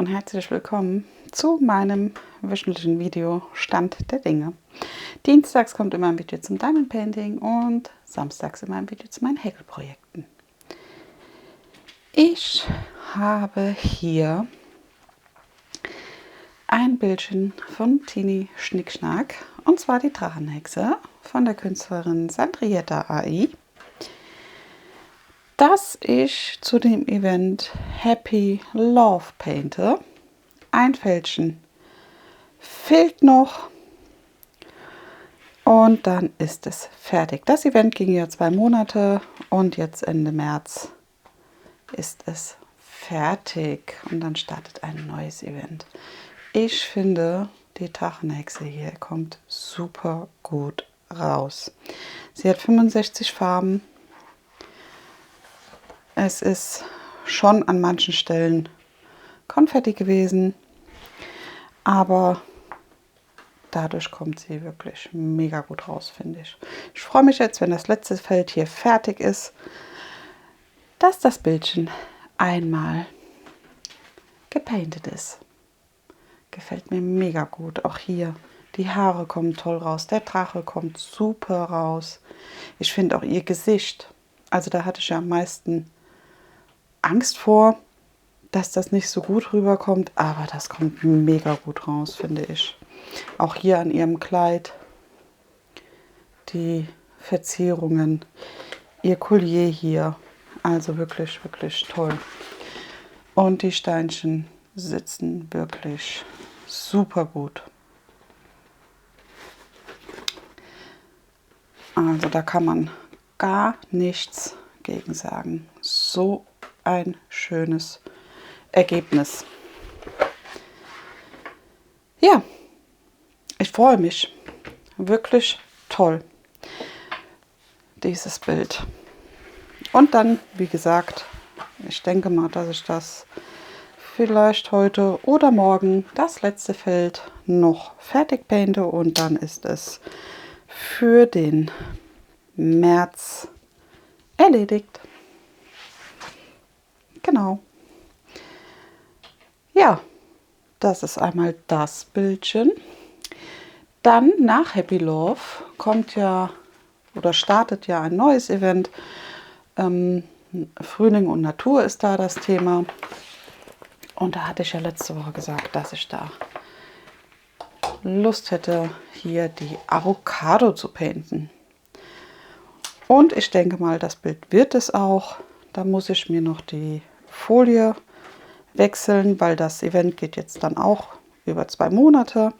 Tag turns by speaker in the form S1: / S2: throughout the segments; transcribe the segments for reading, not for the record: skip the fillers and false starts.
S1: und herzlich willkommen zu meinem wöchentlichen Video Stand der Dinge. Dienstags kommt immer ein Video zum Diamond Painting und samstags immer ein Video zu meinen Häkelprojekten. Ich habe hier ein Bildchen von Tini Schnickschnack, und zwar die Drachenhexe von der Künstlerin Sandrietta AI, das ich zu dem Event Happy Love painte. Ein Fältchen fehlt noch und dann ist es fertig. Das Event ging ja 2 Monate und jetzt Ende März ist es fertig und dann startet ein neues Event. Ich finde, die Drachenhexe hier kommt super gut raus. Sie hat 65 Farben. Es ist schon an manchen Stellen Konfetti gewesen, aber dadurch kommt sie wirklich mega gut raus, finde ich. Ich freue mich jetzt, wenn das letzte Feld hier fertig ist, dass das Bildchen einmal gepainted ist. Gefällt mir mega gut. Auch hier, die Haare kommen toll raus, der Drache kommt super raus. Ich finde auch ihr Gesicht, also da hatte ich ja am meisten Angst vor, dass das nicht so gut rüberkommt, aber das kommt mega gut raus, finde ich. Auch hier an ihrem Kleid, die Verzierungen, ihr Collier hier, also wirklich, wirklich toll. Und die Steinchen sitzen wirklich super gut. Also da kann man gar nichts gegen sagen. So ein schönes Ergebnis. Ja, ich freue mich. Wirklich toll, dieses Bild. Und dann, wie gesagt, ich denke mal, dass ich das vielleicht heute oder morgen das letzte Feld noch fertig painte und dann ist es für den März erledigt. Genau. Ja, das ist einmal das Bildchen. Dann nach Happy Love kommt ja oder startet ja ein neues Event. Frühling und Natur ist da das Thema. Und da hatte ich ja letzte Woche gesagt, dass ich da Lust hätte, hier die Avocado zu painten. Und ich denke mal, das Bild wird es auch. Da muss ich mir noch die Folie wechseln, weil das Event geht jetzt dann auch über 2 Monate.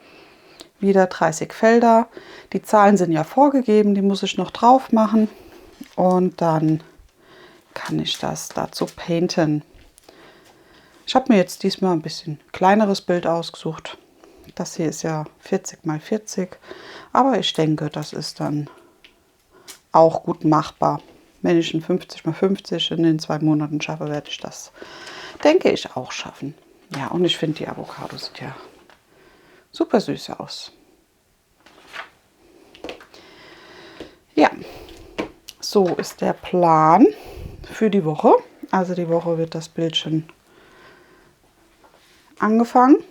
S1: Wieder 30 Felder. Die Zahlen sind ja vorgegeben, die muss ich noch drauf machen. Und dann kann ich das dazu painten. Ich habe mir jetzt diesmal ein bisschen kleineres Bild ausgesucht. Das hier ist ja 40 x 40. Aber ich denke, das ist dann auch gut machbar. Wenn ich ein 50 x 50 in den 2 Monaten schaffe, werde ich das, denke ich, auch schaffen. Ja, und ich finde, die Avocado sieht ja super süß aus. Ja, so ist der Plan für die Woche. Also die Woche wird das Bildchen angefangen.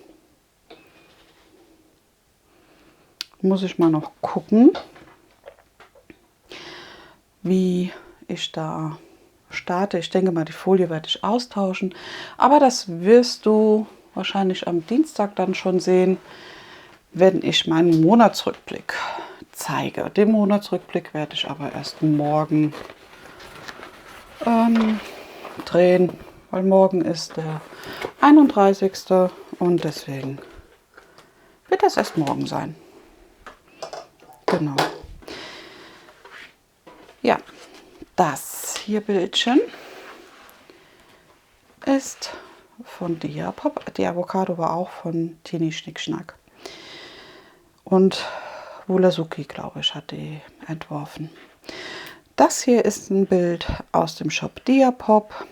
S1: Muss ich mal noch gucken, wie ich da starte. Ich denke mal, die Folie werde ich austauschen. Aber das wirst du wahrscheinlich am Dienstag dann schon sehen, wenn ich meinen Monatsrückblick zeige. Den Monatsrückblick werde ich aber erst morgen drehen, weil morgen ist der 31. und deswegen wird das erst morgen sein. Genau. Ja, das hier Bildchen ist von Diapop. Die Avocado war auch von Tini Schnickschnack. Und Wulasuki, glaube ich, hat die entworfen. Das hier ist ein Bild aus dem Shop Diapop.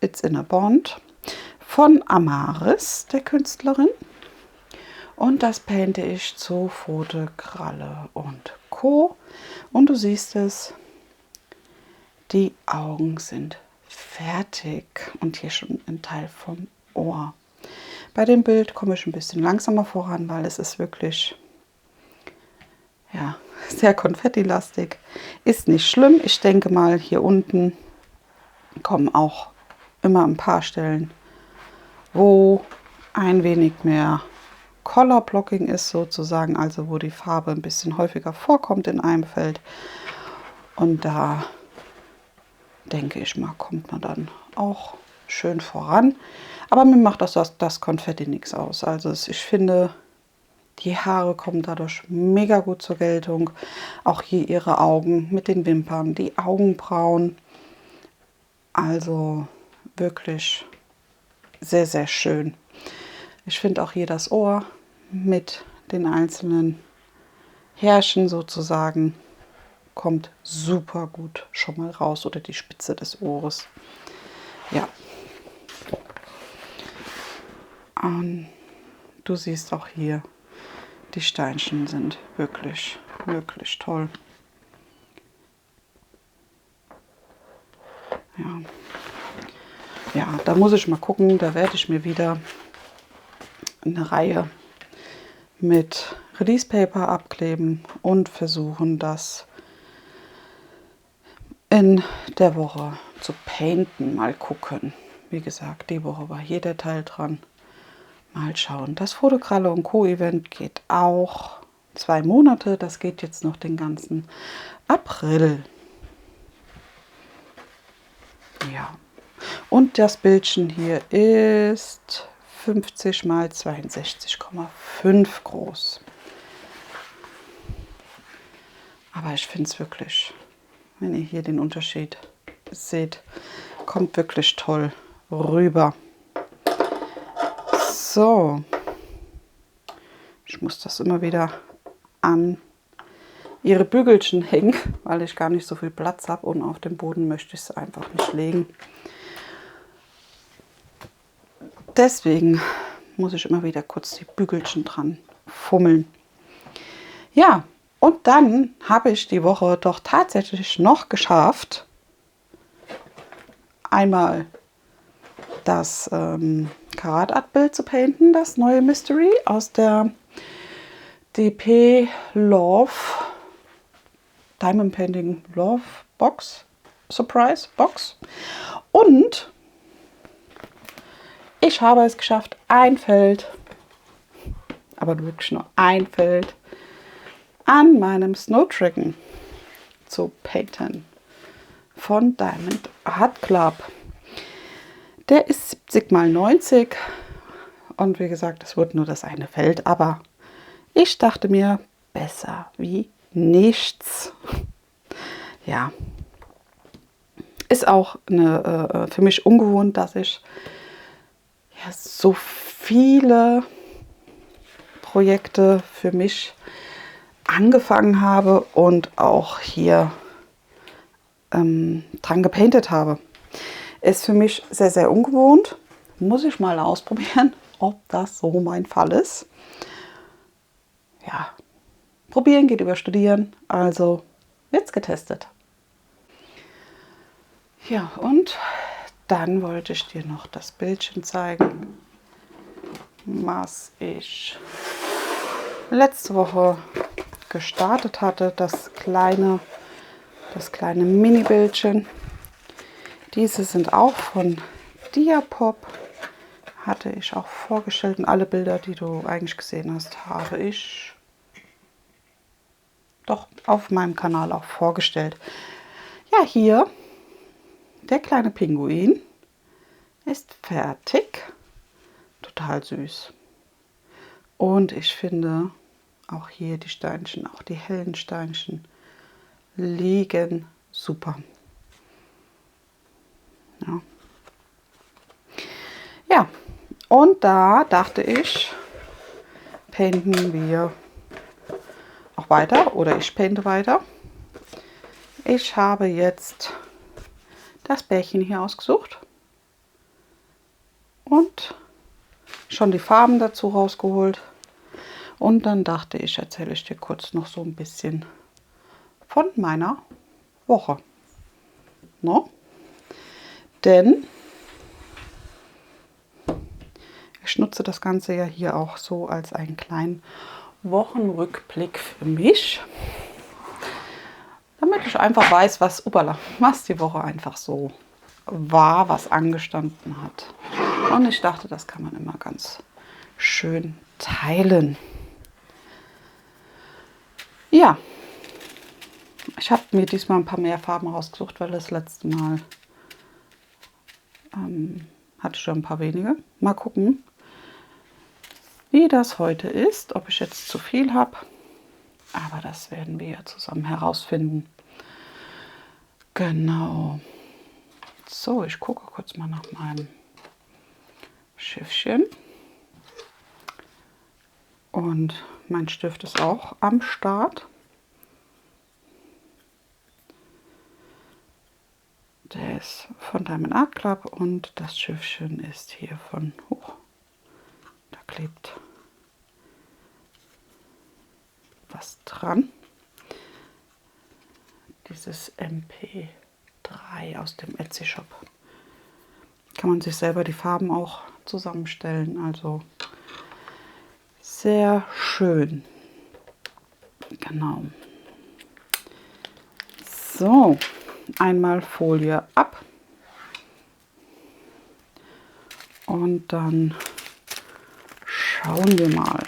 S1: It's in a Bond von Amaris, der Künstlerin. Und das painte ich zu Pfote, Kralle und Co. Und du siehst es, die Augen sind fertig. Und hier schon ein Teil vom Ohr. Bei dem Bild komme ich ein bisschen langsamer voran, weil es ist wirklich, ja, sehr konfettilastig. Ist nicht schlimm. Ich denke mal, hier unten kommen auch immer ein paar Stellen, wo ein wenig mehr Color Blocking ist sozusagen, also wo die Farbe ein bisschen häufiger vorkommt in einem Feld. Und da denke ich mal, kommt man dann auch schön voran. Aber mir macht das Konfetti nichts aus. Also ich finde, die Haare kommen dadurch mega gut zur Geltung. Auch hier ihre Augen mit den Wimpern, die Augenbrauen. Also wirklich sehr, sehr schön. Ich finde auch hier das Ohr mit den einzelnen Härchen sozusagen kommt super gut schon mal raus, oder die Spitze des Ohres. Ja. Und du siehst auch hier, die Steinchen sind wirklich, wirklich toll. Ja. Ja, da muss ich mal gucken, da werde ich mir wieder eine Reihe mit Release Paper abkleben und versuchen, das in der Woche zu painten. Mal gucken. Wie gesagt, die Woche war hier der Teil dran. Mal schauen. Das Fotokralle und Co. Event geht auch 2 Monate. Das geht jetzt noch den ganzen April. Ja. Und das Bildchen hier ist 50 mal 62,5 groß. Aber ich finde es wirklich, wenn ihr hier den Unterschied seht, kommt wirklich toll rüber. So, ich muss das immer wieder an ihre Bügelchen hängen, weil ich gar nicht so viel Platz habe und auf dem Boden möchte ich es einfach nicht legen. Deswegen muss ich immer wieder kurz die Bügelchen dran fummeln. Ja, und dann habe ich die Woche doch tatsächlich noch geschafft, einmal das Karat Art Bild zu painten, das neue Mystery aus der DP Love Diamond Painting Love Box, Surprise Box. Und ich habe es geschafft, ein Feld, aber wirklich nur ein Feld, an meinem Snow Dragon zu painten von Diamond Art Club. Der ist 70 mal 90 und wie gesagt, es wurde nur das eine Feld, aber ich dachte mir, besser wie nichts. Ja, ist auch für mich ungewohnt, dass ich ja, so viele Projekte für mich angefangen habe und auch hier dran gepaintet habe. Ist für mich sehr, sehr ungewohnt. Muss ich mal ausprobieren, ob das so mein Fall ist. Ja, probieren geht über studieren, also wird's getestet. Ja, und dann wollte ich dir noch das Bildchen zeigen, was ich letzte Woche gestartet hatte, das kleine Mini-Bildchen. Diese sind auch von Diapop, hatte ich auch vorgestellt, und alle Bilder, die du eigentlich gesehen hast, habe ich doch auf meinem Kanal auch vorgestellt. Ja, hier der kleine Pinguin ist fertig. Total süß. Und ich finde auch hier die Steinchen, auch die hellen Steinchen liegen super. Ja. Ja, und da dachte ich, painten wir auch weiter, oder ich painte weiter. Ich habe jetzt das Bärchen hier ausgesucht und schon die Farben dazu rausgeholt. Und dann dachte ich, erzähle ich dir kurz noch so ein bisschen von meiner Woche. No? Denn ich Ich nutze das Ganze ja hier auch so als einen kleinen Wochenrückblick für mich, damit ich einfach weiß, was die Woche einfach so war, was angestanden hat. Und ich dachte, das kann man immer ganz schön teilen. Ja, ich habe mir diesmal ein paar mehr Farben rausgesucht, weil das letzte Mal hatte ich schon ein paar wenige. Mal gucken, wie das heute ist, ob ich jetzt zu viel habe. Aber das werden wir ja zusammen herausfinden. Genau. So, ich gucke kurz mal nach meinem Schiffchen. Und mein Stift ist auch am Start. Der ist von Diamond Art Club und das Schiffchen ist hier von, da klebt was dran. Dieses MP3 aus dem Etsy Shop. Kann man sich selber die Farben auch zusammenstellen, also sehr schön. Genau. So, einmal Folie ab und dann schauen wir mal.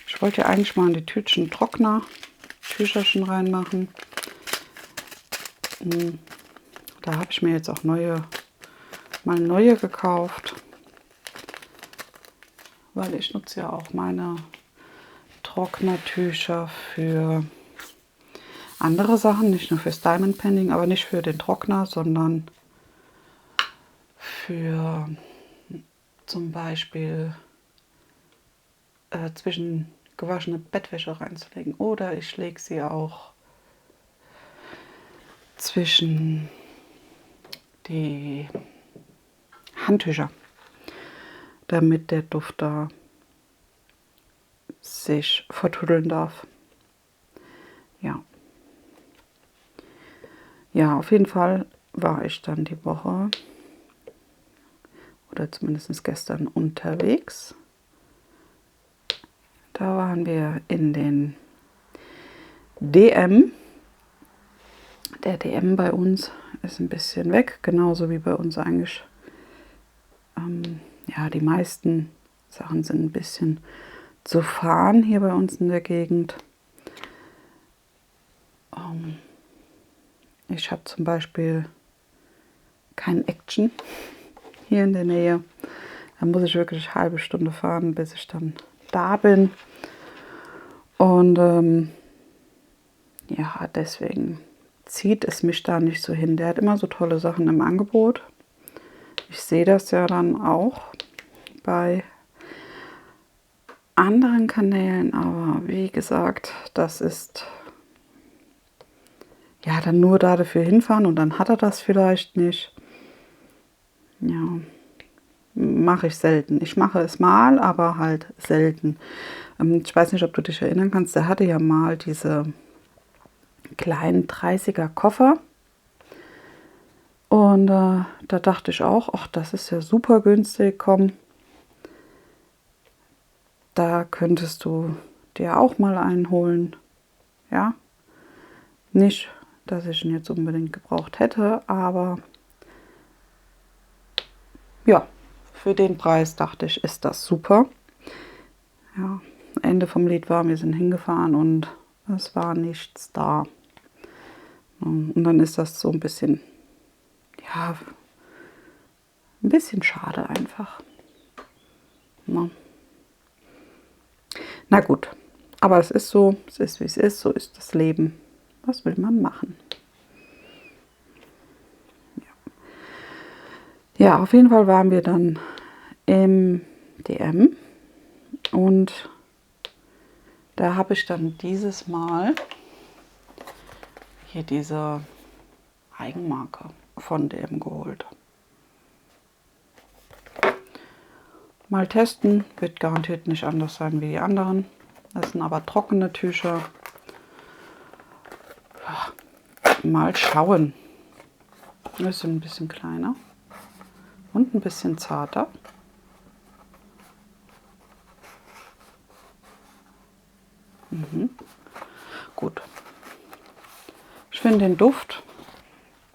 S1: Ich wollte ja eigentlich mal in die Tütchen Tücherchen reinmachen. Da habe ich mir jetzt auch neue gekauft, weil ich nutze ja auch meine Trocknertücher für andere Sachen, nicht nur fürs Diamond Painting, aber nicht für den Trockner, sondern für zum Beispiel zwischen gewaschene Bettwäsche reinzulegen. Oder ich lege sie auch zwischen die Handtücher, damit der Duft da sich vertüddeln darf. Ja. Ja, auf jeden Fall war ich dann die Woche oder zumindest gestern unterwegs. Da waren wir in den DM. Der DM bei uns ist ein bisschen weg, genauso wie bei uns eigentlich. Ja, die meisten Sachen sind ein bisschen zu fahren hier bei uns in der Gegend. Ich habe zum Beispiel kein Action hier in der Nähe. Da muss ich wirklich eine halbe Stunde fahren, bis ich dann da bin. Und ja, deswegen zieht es mich da nicht so hin. Der hat immer so tolle Sachen im Angebot. Ich sehe das ja dann auch bei anderen Kanälen, aber wie gesagt, das ist ja dann nur da dafür hinfahren und dann hat er das vielleicht nicht. Ja, mache ich selten. Ich mache es mal, aber halt selten. Ich weiß nicht, ob du dich erinnern kannst, der hatte ja mal diese kleinen 30er Koffer. Und da dachte ich auch, ach, das ist ja super günstig, komm. Da könntest du dir auch mal einen holen. Ja, nicht, dass ich ihn jetzt unbedingt gebraucht hätte, aber ja, für den Preis dachte ich, ist das super. Ja, Ende vom Lied war, wir sind hingefahren und es war nichts da. Und dann ist das so ein bisschen, ja, ein bisschen schade einfach. Na gut, aber es ist so, es ist wie es ist, so ist das Leben. Was will man machen? Ja, auf jeden Fall waren wir dann im DM und da habe ich dann dieses Mal hier diese Eigenmarke von DM geholt. Mal testen, wird garantiert nicht anders sein wie die anderen. Das sind aber trockene Tücher. Mal schauen. Das ist ein bisschen kleiner. und ein bisschen zarter. Gut. Ich finde den Duft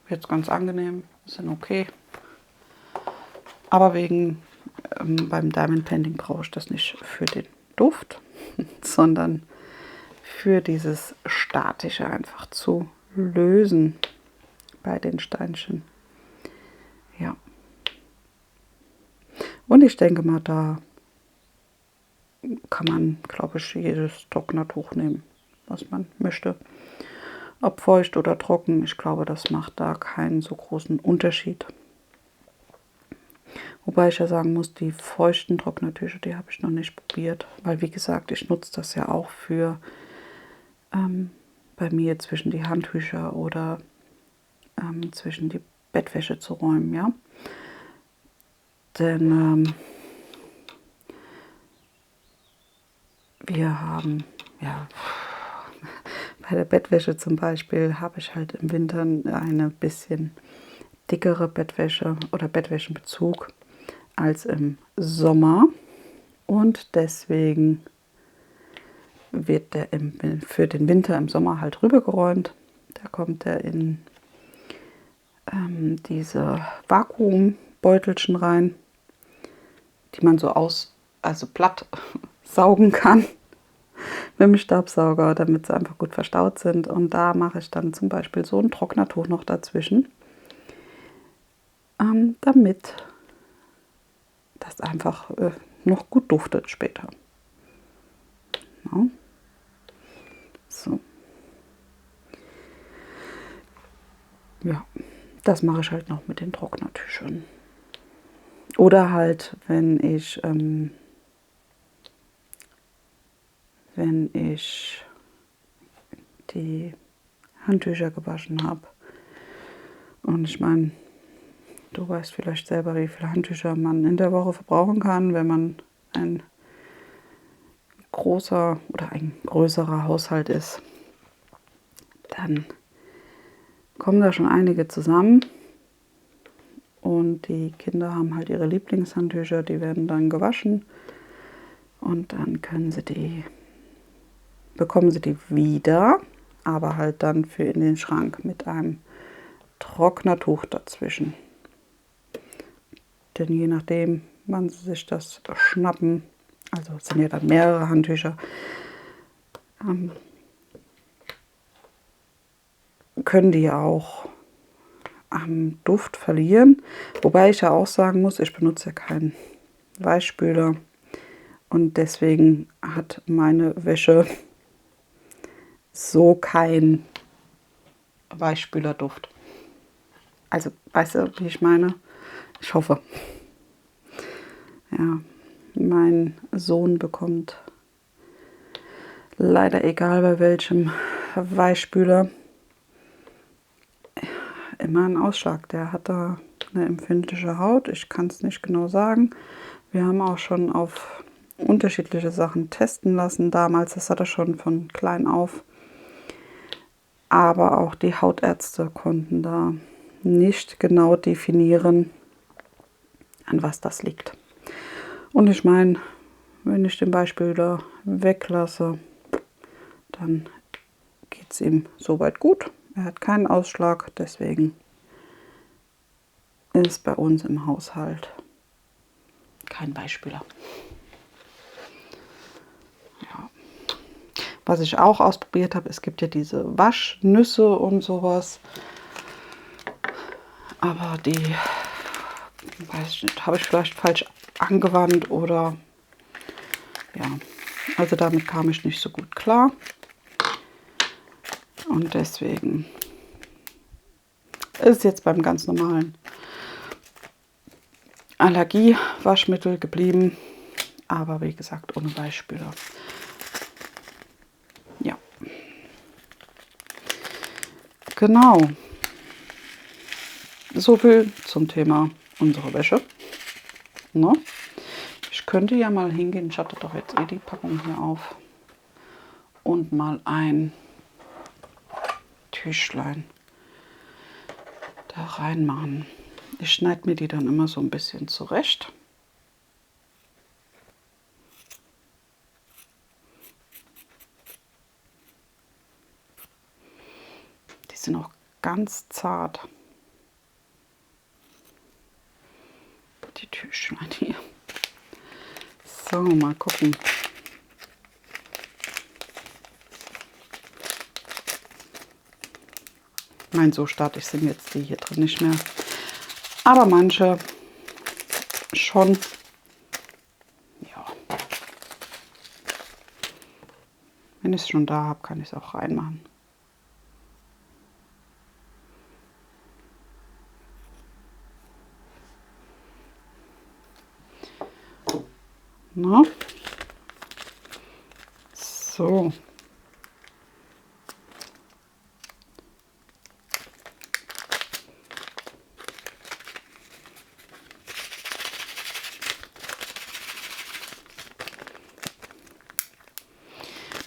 S1: jetzt ganz angenehm, sind okay. Aber beim Diamond Painting brauche ich das nicht für den Duft, sondern für dieses Statische einfach zu lösen bei den Steinchen. Ja. Und ich denke mal, da kann man, glaube ich, jedes Trocknertuch nehmen, was man möchte. Ob feucht oder trocken, ich glaube, das macht da keinen so großen Unterschied. Wobei ich ja sagen muss, die feuchten Trocknertücher, die habe ich noch nicht probiert. Weil, wie gesagt, ich nutze das ja auch für bei mir zwischen die Handtücher oder zwischen die Bettwäsche zu räumen, ja. Denn wir haben, ja, bei der Bettwäsche zum Beispiel habe ich halt im Winter eine bisschen dickere Bettwäsche oder Bettwäschenbezug als im Sommer. Und deswegen wird der für den Winter im Sommer halt rübergeräumt. Da kommt er in diese Vakuumbeutelchen rein, die man so also platt saugen kann mit dem Staubsauger, damit sie einfach gut verstaut sind. Und da mache ich dann zum Beispiel so ein Trocknertuch noch dazwischen, damit das einfach noch gut duftet später. Ja. So. Ja, das mache ich halt noch mit den Trocknertüchern. Oder halt, wenn ich die Handtücher gewaschen habe. Und ich meine, du weißt vielleicht selber, wie viele Handtücher man in der Woche verbrauchen kann, wenn man ein großer oder ein größerer Haushalt ist. Dann kommen da schon einige zusammen. Und die Kinder haben halt ihre Lieblingshandtücher, die werden dann gewaschen. Und dann bekommen sie die wieder, aber halt dann für in den Schrank mit einem Trocknertuch dazwischen. Denn je nachdem, wann sie sich das schnappen, also es sind ja dann mehrere Handtücher, können die ja auch am Duft verlieren. Wobei ich ja auch sagen muss, ich benutze ja keinen Weichspüler und deswegen hat meine Wäsche so keinen Weichspülerduft. Also, weißt du, wie ich meine? Ich hoffe. Ja, mein Sohn bekommt leider, egal bei welchem Weichspüler, immer einen Ausschlag. Der hat da eine empfindliche Haut. Ich kann es nicht genau sagen. Wir haben auch schon auf unterschiedliche Sachen testen lassen. Damals, das hat er schon von klein auf. Aber auch die Hautärzte konnten da nicht genau definieren, an was das liegt. Und ich meine, wenn ich den Weichspüler weglasse, dann geht es ihm soweit gut. Er hat keinen Ausschlag, deswegen ist bei uns im Haushalt kein Weichspüler. Ja. Was ich auch ausprobiert habe, es gibt ja diese Waschnüsse und sowas. Aber die, weiß ich nicht, habe ich vielleicht falsch angewandt oder ja, also damit kam ich nicht so gut klar. Und deswegen ist es jetzt beim ganz normalen Allergiewaschmittel geblieben. Aber wie gesagt, ohne Weichspüler. Ja. Genau. So viel zum Thema unsere Wäsche. Ne? Ich könnte ja mal hingehen, ich hatte doch jetzt eh die Packung hier auf, und mal ein Tüchlein da reinmachen. Ich schneide mir die dann immer so ein bisschen zurecht. Die sind auch ganz zart. Die Türchen hier. So, mal gucken. Nein, so statisch sind jetzt die hier drin nicht mehr. Aber manche schon. Ja. Wenn ich es schon da habe, kann ich es auch reinmachen. Na? So.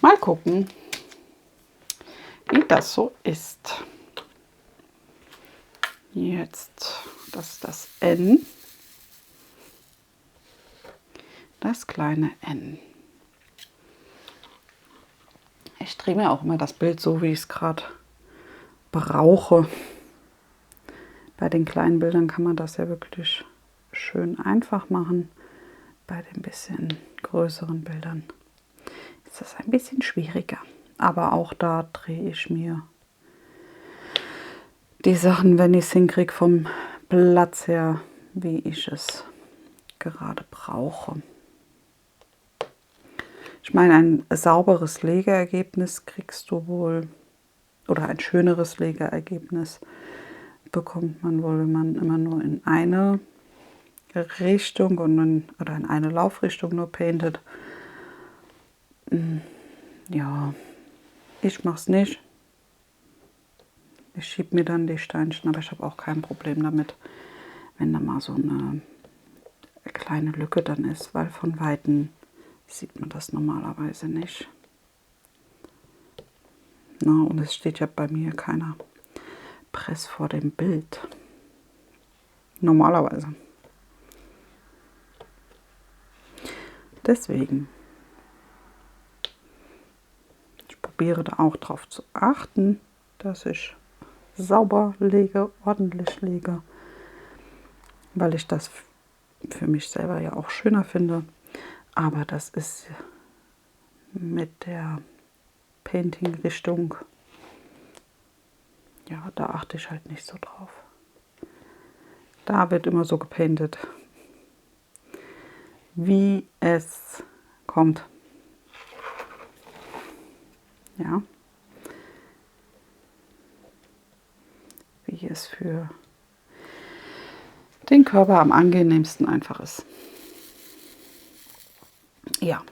S1: Mal gucken, wie das so ist. Jetzt das N. Das kleine N. Ich drehe mir auch immer das Bild so, wie ich es gerade brauche. Bei den kleinen Bildern kann man das ja wirklich schön einfach machen. Bei den bisschen größeren Bildern ist das ein bisschen schwieriger. Aber auch da drehe ich mir die Sachen, wenn ich es hinkriege, vom Platz her, wie ich es gerade brauche. Ich meine, ein sauberes Legeergebnis kriegst du wohl, oder ein schöneres Legeergebnis bekommt man wohl, wenn man immer nur in eine Richtung oder in eine Laufrichtung nur paintet. Ja, ich mache es nicht. Ich schiebe mir dann die Steinchen, aber ich habe auch kein Problem damit, wenn da mal so eine kleine Lücke dann ist, weil von Weitem sieht man das normalerweise nicht. Na, und es steht ja bei mir keiner Press vor dem Bild. Normalerweise. Deswegen. Ich probiere da auch darauf zu achten, dass ich sauber lege, ordentlich lege, weil ich das für mich selber ja auch schöner finde. Aber das ist mit der Painting-Richtung, ja, da achte ich halt nicht so drauf. Da wird immer so gepaintet, wie es kommt. Ja. Wie es für den Körper am angenehmsten einfach ist. Ja.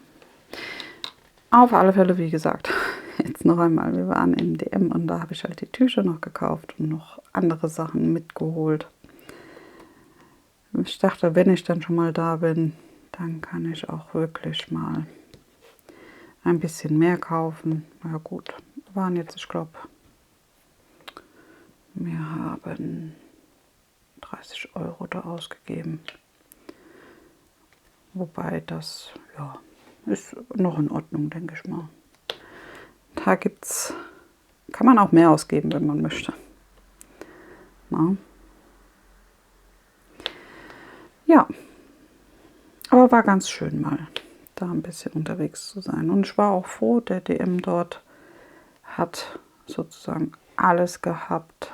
S1: Auf alle Fälle, wie gesagt, jetzt noch einmal, wir waren im DM und da habe ich halt die Tücher noch gekauft und noch andere Sachen mitgeholt. Ich dachte, wenn ich dann schon mal da bin, dann kann ich auch wirklich mal ein bisschen mehr kaufen. Na gut, waren jetzt, ich glaube, wir haben 30 € da ausgegeben. Wobei das, ja, ist noch in Ordnung, denke ich mal. Da kann man auch mehr ausgeben, wenn man möchte. Na? Ja, aber war ganz schön mal, da ein bisschen unterwegs zu sein. Und ich war auch froh, der DM dort hat sozusagen alles gehabt,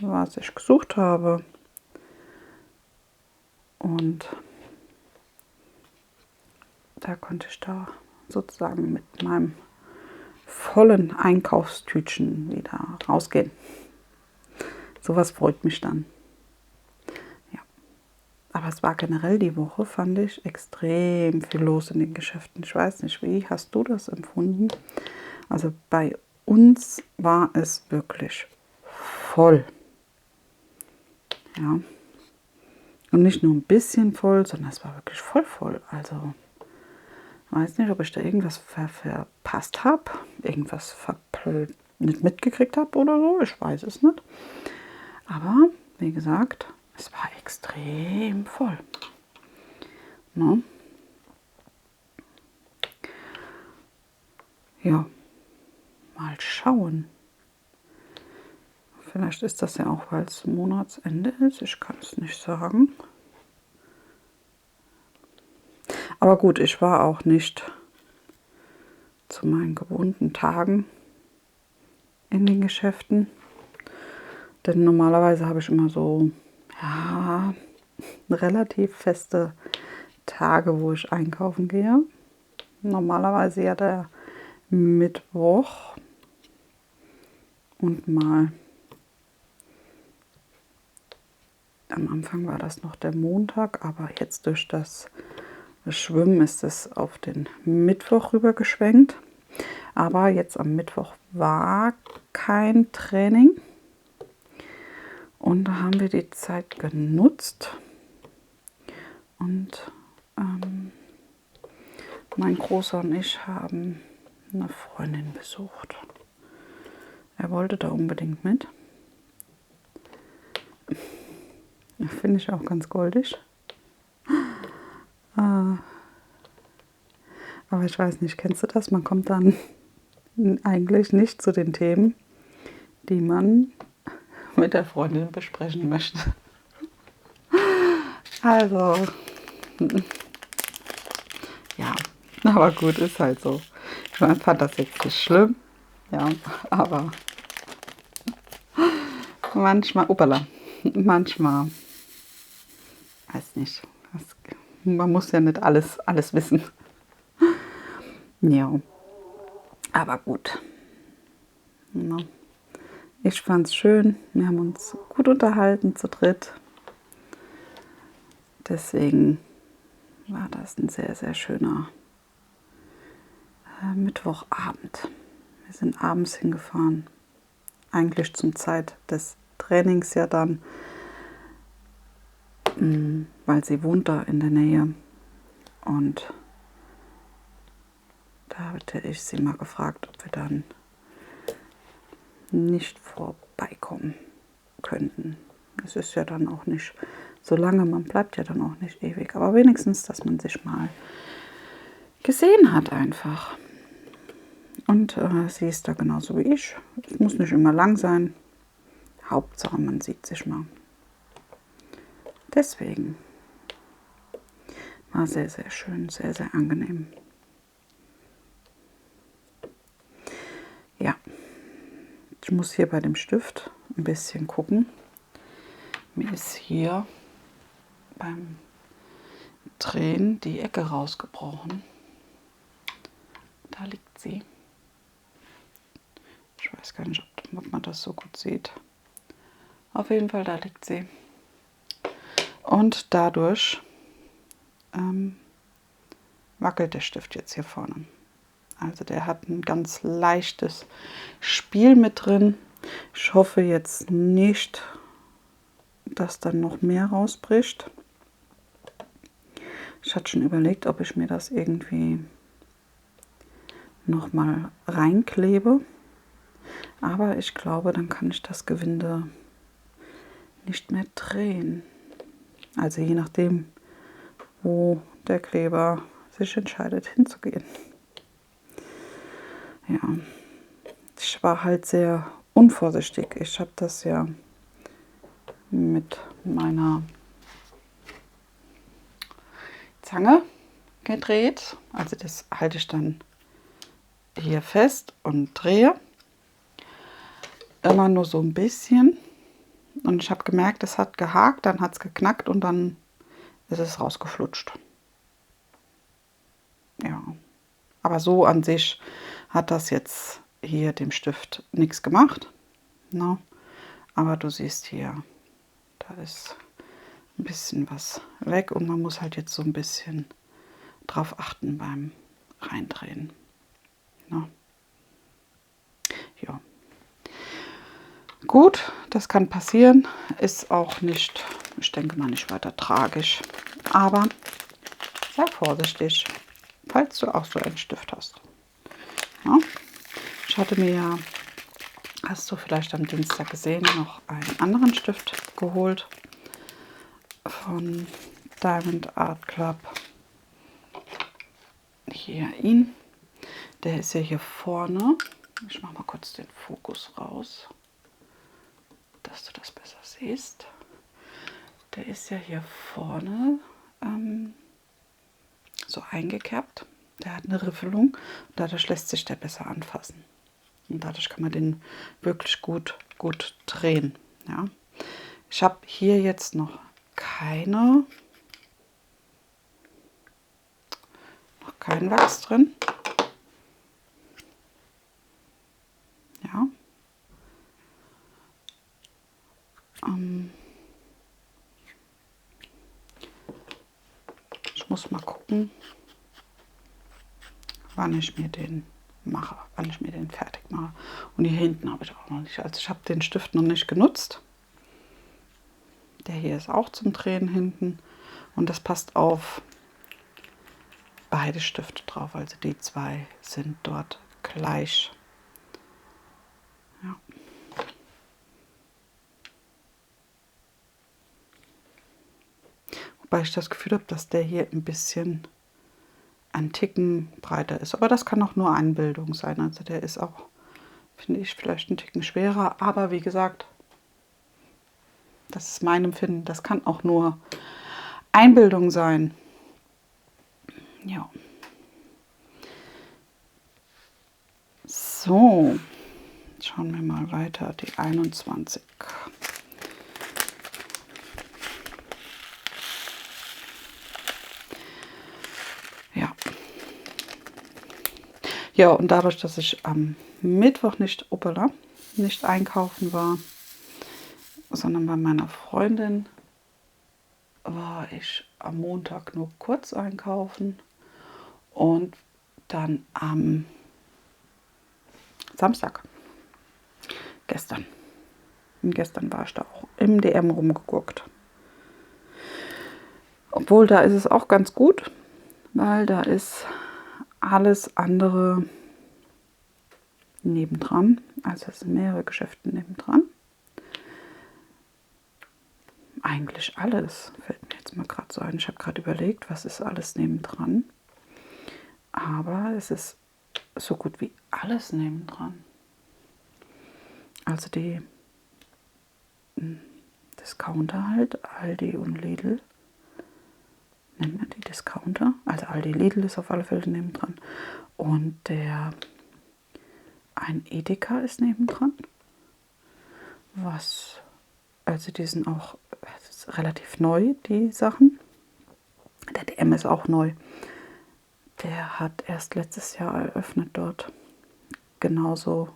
S1: was ich gesucht habe. Und da konnte ich da sozusagen mit meinem vollen Einkaufstütchen wieder rausgehen. Sowas freut mich dann. Ja. Aber es war generell die Woche, fand ich, extrem viel los in den Geschäften. Ich weiß nicht, wie hast du das empfunden? Also bei uns war es wirklich voll. Ja. Und nicht nur ein bisschen voll, sondern es war wirklich voll. Also ich weiß nicht, ob ich da irgendwas verpasst habe, irgendwas nicht mitgekriegt habe oder so. Ich weiß es nicht. Aber wie gesagt, Es war extrem voll. Ne? Ja, mal schauen. Vielleicht ist das ja auch, weil es Monatsende ist. Ich kann es nicht sagen. Aber gut, ich war auch nicht zu meinen gewohnten Tagen in den Geschäften. Denn normalerweise habe ich immer so, ja, relativ feste Tage, wo ich einkaufen gehe. Normalerweise ja der Mittwoch und mal am Anfang war das noch der Montag, aber jetzt durch das Schwimmen ist es auf den Mittwoch rüber geschwenkt. Aber jetzt am Mittwoch war kein Training und da haben wir die Zeit genutzt und mein Großer und ich haben eine Freundin besucht. Er wollte da unbedingt mit. Finde ich auch ganz goldig. Aber ich weiß nicht, kennst du das? Man kommt dann eigentlich nicht zu den Themen, die man mit der Freundin besprechen möchte. Also, ja, aber gut, ist halt so. Ich fand das jetzt nicht schlimm, ja, aber manchmal, manchmal, weiß nicht, man muss ja nicht alles wissen. Ja, aber gut. Ja. Ich fand es schön, wir haben uns gut unterhalten zu dritt. Deswegen war das ein sehr, sehr schöner Mittwochabend. Wir sind abends hingefahren, eigentlich zum Zeit des Trainings ja dann, weil sie wohnt da in der Nähe. Und da hatte ich sie mal gefragt, ob wir dann nicht vorbeikommen könnten. Es ist ja dann auch nicht so lange, man bleibt ja dann auch nicht ewig, aber wenigstens, dass man sich mal gesehen hat einfach. Und sie ist da genauso wie ich. Es muss nicht immer lang sein. Hauptsache, man sieht sich mal. Deswegen war sehr, sehr schön, sehr, sehr angenehm. Ja, ich muss hier bei dem Stift ein bisschen gucken. Mir ist hier beim Drehen die Ecke rausgebrochen. Da liegt sie. Ich weiß gar nicht, ob man das so gut sieht. Auf jeden Fall, da liegt sie. Und dadurch wackelt der Stift jetzt hier vorne. Also der hat ein ganz leichtes Spiel mit drin. Ich hoffe jetzt nicht, dass dann noch mehr rausbricht. Ich hatte schon überlegt, ob ich mir das irgendwie noch mal reinklebe. Aber ich glaube, dann kann ich das Gewinde nicht mehr drehen. Also je nachdem, wo der Kleber sich entscheidet hinzugehen. Ja, ich war halt sehr unvorsichtig. Ich habe das ja mit meiner Zange gedreht. Also das halte ich dann hier fest und drehe. Immer nur so ein bisschen. Und ich habe gemerkt, es hat gehakt, dann hat es geknackt und dann ist es rausgeflutscht. Ja, aber so an sich hat das jetzt hier dem Stift nichts gemacht. No. Aber du siehst hier, da ist ein bisschen was weg und man muss halt jetzt so ein bisschen drauf achten beim Reindrehen. No. Ja. Gut, das kann passieren, ist auch nicht, ich denke mal, nicht weiter tragisch, aber sei vorsichtig, falls du auch so einen Stift hast. Ja. Ich hatte mir ja, hast du vielleicht am Dienstag gesehen, noch einen anderen Stift geholt. von Diamond Art Club. Hier ihn. Der ist ja hier vorne. Ich mache mal kurz den Fokus raus, dass du das besser siehst. Der ist ja hier vorne so eingekerbt. Der hat eine Riffelung. Dadurch lässt sich der besser anfassen. Und dadurch kann man den wirklich gut drehen. Ja. Ich habe hier jetzt noch keinen Wachs drin. Ja. Ich muss mal gucken, wann ich mir den mache, wann ich mir den fertig mache. Und hier hinten habe ich auch noch nicht. Also ich habe den Stift noch nicht genutzt. Der hier ist auch zum Drehen hinten. Und das passt auf beide Stifte drauf. Also die zwei sind dort gleich. Ja. Wobei ich das Gefühl habe, dass der hier ein bisschen ein Ticken breiter ist. Aber das kann auch nur Einbildung sein. Also der ist auch, finde ich, vielleicht ein Ticken schwerer. Aber wie gesagt, das ist mein Empfinden. Das kann auch nur Einbildung sein. Ja. So, schauen wir mal weiter. Die 21. Ja. Ja, und dadurch, dass ich am Mittwoch nicht einkaufen war, sondern bei meiner Freundin, war ich am Montag nur kurz einkaufen und dann am Samstag, gestern war ich da auch im DM rumgeguckt. Obwohl, da ist es auch ganz gut, weil da ist alles andere nebendran. Also es sind mehrere Geschäfte nebendran. Eigentlich alles, fällt mir jetzt mal gerade so ein. Ich habe gerade überlegt, was ist alles nebendran. Aber es ist so gut wie alles nebendran. Also die Discounter halt, Aldi und Lidl. Nennt man die Discounter? Also Aldi, Lidl ist auf alle Fälle nebendran. Und ein Edeka ist nebendran. Also die sind auch relativ neu, die Sachen. Der DM ist auch neu. Der hat erst letztes Jahr eröffnet dort. Genauso,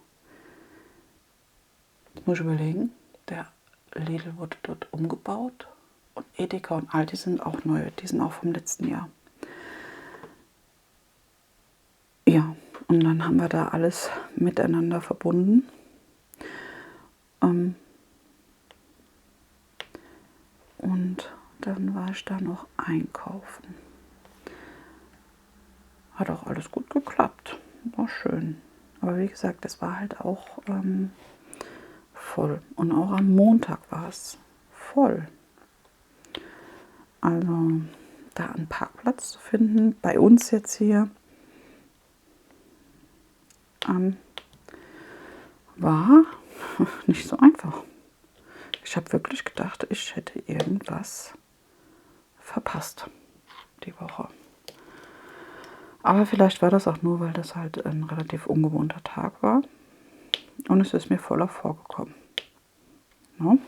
S1: jetzt muss ich überlegen, der Lidl wurde dort umgebaut. Und Edeka und Aldi sind auch neu. Die sind auch vom letzten Jahr. Ja, und dann haben wir da alles miteinander verbunden. Und dann war ich da noch einkaufen. Hat auch alles gut geklappt. War schön. Aber wie gesagt, es war halt auch voll. Und auch am Montag war es voll. Also da einen Parkplatz zu finden, bei uns jetzt hier, war nicht so einfach. Ich habe wirklich gedacht, ich hätte irgendwas verpasst die Woche. Aber vielleicht war das auch nur, weil das halt ein relativ ungewohnter Tag war. Und es ist mir voller vorgekommen. No?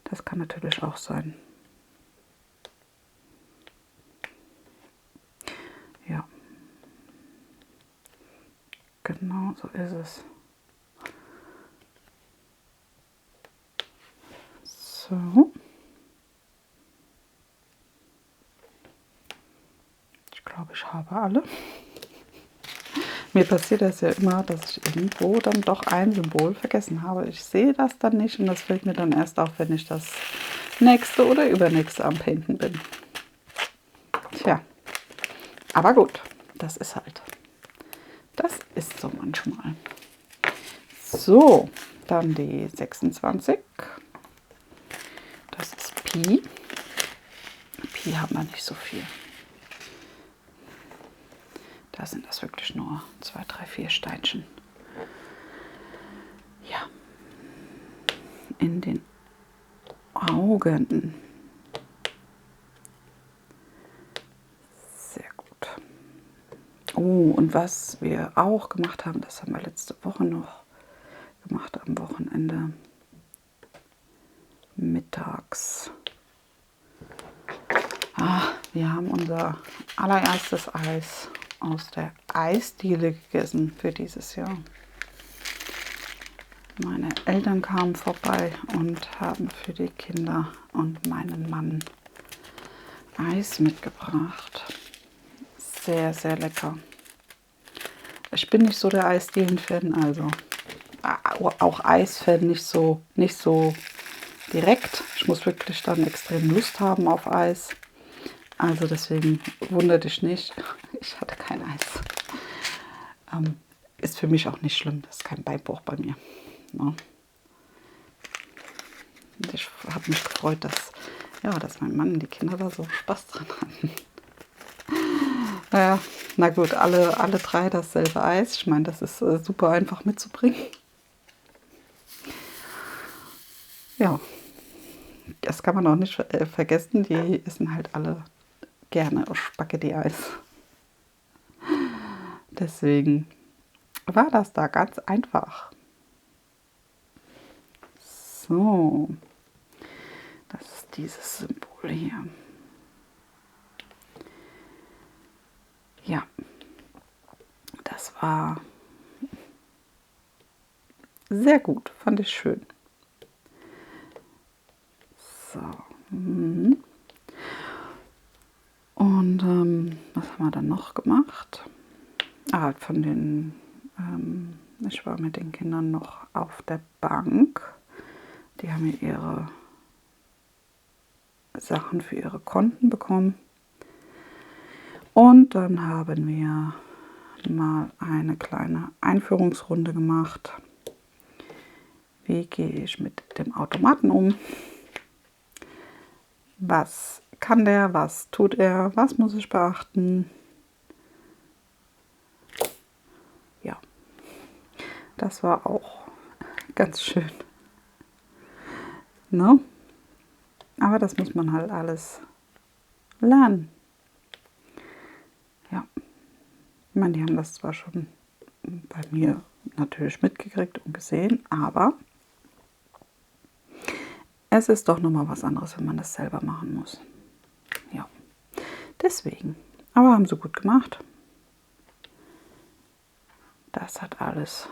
S1: Das kann natürlich auch sein. Ja. Genau so ist es. So. Ich glaube, ich habe alle. Mir passiert das ja immer, dass ich irgendwo dann doch ein Symbol vergessen habe. Ich sehe das dann nicht und das fällt mir dann erst auf, wenn ich das nächste oder übernächste am Painten bin. Tja, aber gut, das ist halt. Das ist so manchmal. So, dann die 26. Das ist Pi. Hier haben wir nicht so viel. Da sind das wirklich nur 2, 3, 4 Steinchen. Ja. In den Augen. Sehr gut. Oh, und was wir auch gemacht haben, das haben wir letzte Woche noch gemacht am Wochenende. Mittags. Wir haben unser allererstes Eis aus der Eisdiele gegessen für dieses Jahr. Meine Eltern kamen vorbei und haben für die Kinder und meinen Mann Eis mitgebracht. Sehr, sehr lecker. Ich bin nicht so der Eisdielen-Fan, also auch Eis-Fan nicht so direkt. Ich muss wirklich dann extrem Lust haben auf Eis. Also deswegen wundert dich nicht, ich hatte kein Eis. Ist für mich auch nicht schlimm, das ist kein Beinbruch bei mir. Ja. Ich habe mich gefreut, dass mein Mann und die Kinder da so Spaß dran hatten. Naja, na gut, alle 3 dasselbe Eis. Ich meine, das ist super einfach mitzubringen. Ja, das kann man auch nicht vergessen. Die essen halt alle gerne Spaghetti-Eis. Deswegen war das da ganz einfach. So, das ist dieses Symbol hier. Ja, das war sehr gut, fand ich schön. So. Und was haben wir dann noch gemacht? Ich war mit den Kindern noch auf der Bank. Die haben mir ihre Sachen für ihre Konten bekommen. Und dann haben wir mal eine kleine Einführungsrunde gemacht. Wie gehe ich mit dem Automaten um? Was kann der? Was tut er? Was muss ich beachten? Ja, das war auch ganz schön. Ne? Aber das muss man halt alles lernen. Ja, ich meine, die haben das zwar schon bei mir natürlich mitgekriegt und gesehen, aber es ist doch nochmal was anderes, wenn man das selber machen muss. Ja, deswegen. Aber haben sie gut gemacht. Das hat alles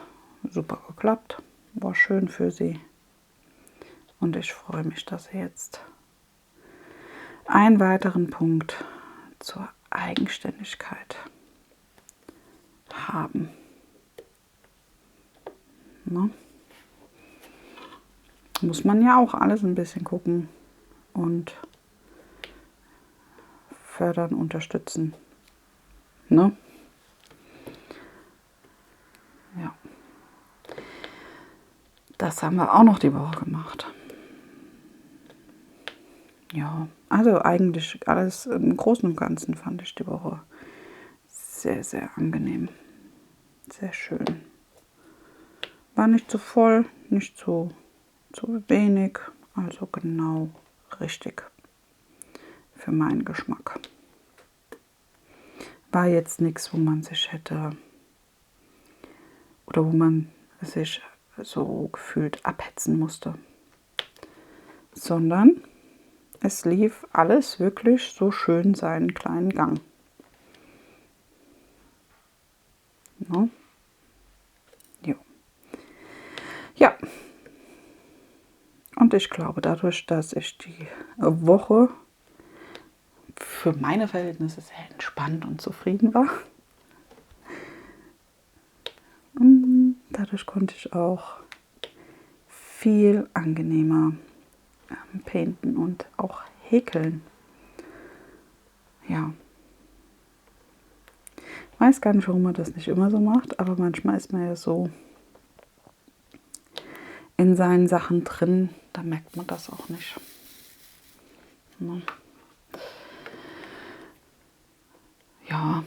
S1: super geklappt. War schön für sie. Und ich freue mich, dass sie jetzt einen weiteren Punkt zur Eigenständigkeit haben. Ne? Muss man ja auch alles ein bisschen gucken und fördern, unterstützen. Ne? Ja. Das haben wir auch noch die Woche gemacht. Ja, also eigentlich alles im Großen und Ganzen fand ich die Woche sehr, sehr angenehm. Sehr schön. War nicht zu voll, nicht zu wenig, also genau richtig für meinen Geschmack. War jetzt nichts, wo man sich hätte oder wo man sich so gefühlt abhetzen musste, sondern es lief alles wirklich so schön seinen kleinen Gang. No? Jo. Ja. Und ich glaube, dadurch, dass ich die Woche für meine Verhältnisse sehr entspannt und zufrieden war, dadurch konnte ich auch viel angenehmer painten und auch häkeln. Ja. Ich weiß gar nicht, warum man das nicht immer so macht, aber manchmal ist man ja so in seinen Sachen drin, da merkt man das auch nicht. Ne? Ja.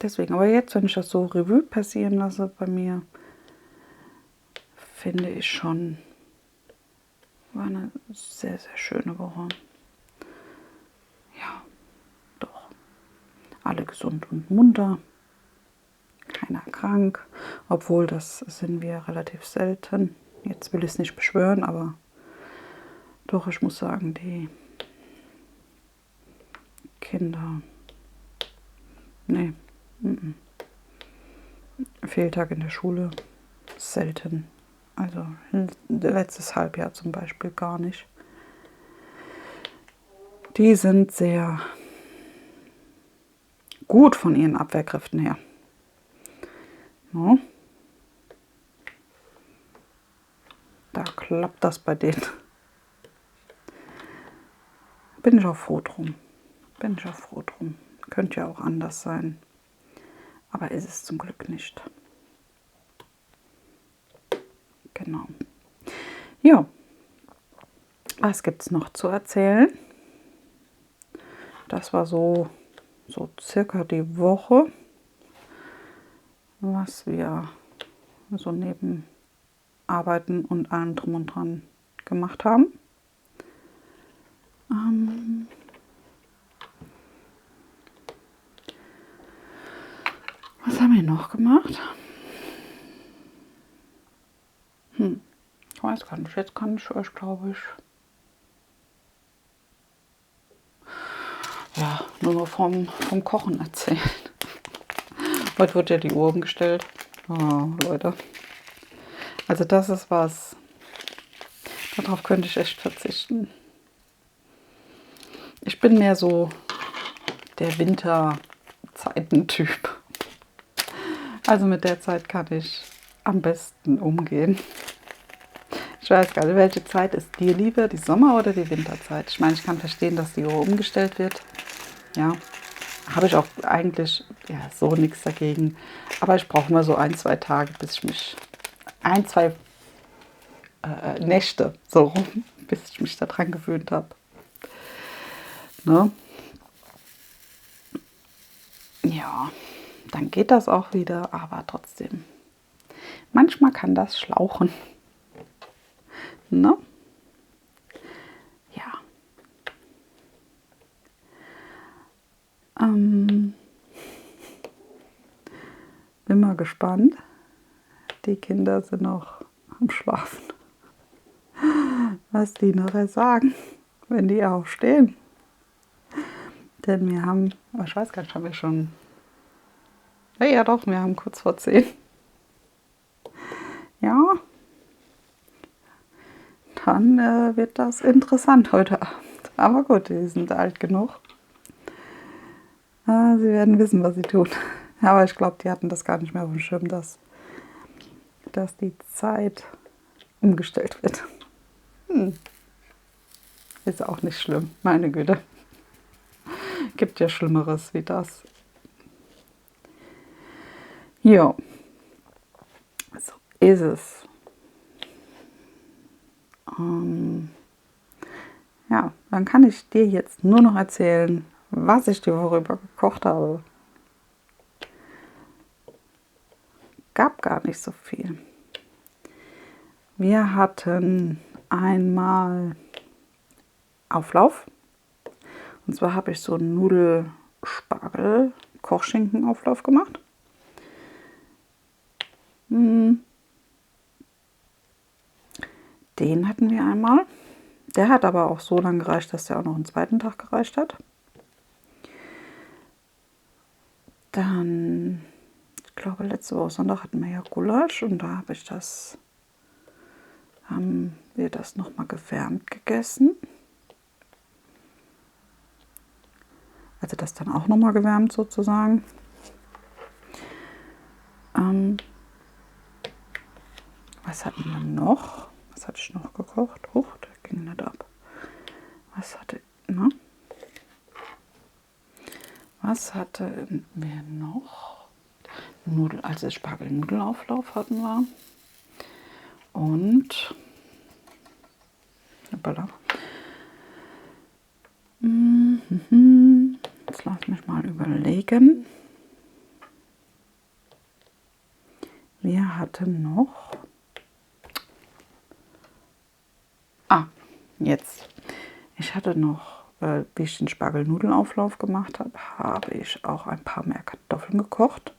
S1: Deswegen, aber jetzt, wenn ich das so Revue passieren lasse bei mir, finde ich schon, war eine sehr, sehr schöne Woche. Ja, doch. Alle gesund und munter. Keiner krank. Obwohl, das sind wir relativ selten. Jetzt will ich es nicht beschwören, aber doch, ich muss sagen, die Kinder, nee, Fehltag in der Schule, selten. Also letztes Halbjahr zum Beispiel gar nicht. Die sind sehr gut von ihren Abwehrkräften her. Ja. Da klappt das bei denen. Bin ich auch froh drum. Bin ich auch froh drum. Könnte ja auch anders sein. Aber ist es zum Glück nicht. Genau. Ja. Was gibt es noch zu erzählen? Das war so circa die Woche, was wir so neben Arbeiten und allem drum und dran gemacht haben. Was haben wir noch gemacht? Ich weiß gar nicht. Jetzt kann ich euch, glaube ich, ja, nur noch vom Kochen erzählen. Heute wird ja die Uhr umgestellt. Oh, Leute. Also das ist was, darauf könnte ich echt verzichten. Ich bin mehr so der Winterzeitentyp. Also mit der Zeit kann ich am besten umgehen. Ich weiß gar nicht, welche Zeit ist dir lieber, die Sommer- oder die Winterzeit? Ich meine, ich kann verstehen, dass die Uhr umgestellt wird. Ja, habe ich auch eigentlich ja, so nichts dagegen. Aber ich brauche mal so 1, 2 Tage, bis ich mich, 1, 2 Nächte so rum, bis ich mich daran gewöhnt habe. Ne? Ja, dann geht das auch wieder, aber trotzdem. Manchmal kann das schlauchen. Ne? Ja. Bin mal gespannt. Die Kinder sind noch am Schlafen. Was die nachher sagen, wenn die aufstehen. Denn wir haben, ich weiß gar nicht, haben wir schon. Ja, doch, wir haben kurz vor 10. Ja, dann wird das interessant heute Abend. Aber gut, die sind alt genug. Sie werden wissen, was sie tun. Aber ich glaube, die hatten das gar nicht mehr auf dem Schirm, dass die Zeit umgestellt wird. Ist auch nicht schlimm, meine Güte. Gibt ja Schlimmeres wie das. Ja, so ist es. Ja, dann kann ich dir jetzt nur noch erzählen, was ich die Woche über gekocht habe. Gab gar nicht so viel. Wir hatten einmal Auflauf. Und zwar habe ich so einen Nudel-Spargel-Kochschinken-Auflauf gemacht. Den hatten wir einmal. Der hat aber auch so lange gereicht, dass der auch noch einen zweiten Tag gereicht hat. Dann, ich glaube, letzte Woche Sonntag hatten wir ja Gulasch und da haben wir das nochmal gewärmt gegessen. Also das dann auch nochmal gewärmt sozusagen. Was hatten wir noch? Was hatte ich noch gekocht? Huch, der ging nicht ab. Was hatten wir noch? Also Spargel-Nudelauflauf hatten wir. Und Jetzt lass mich mal überlegen. Wir hatten noch... Jetzt. Ich hatte noch, wie ich den Spargelnudelauflauf gemacht habe, habe ich auch ein paar mehr Kartoffeln gekocht.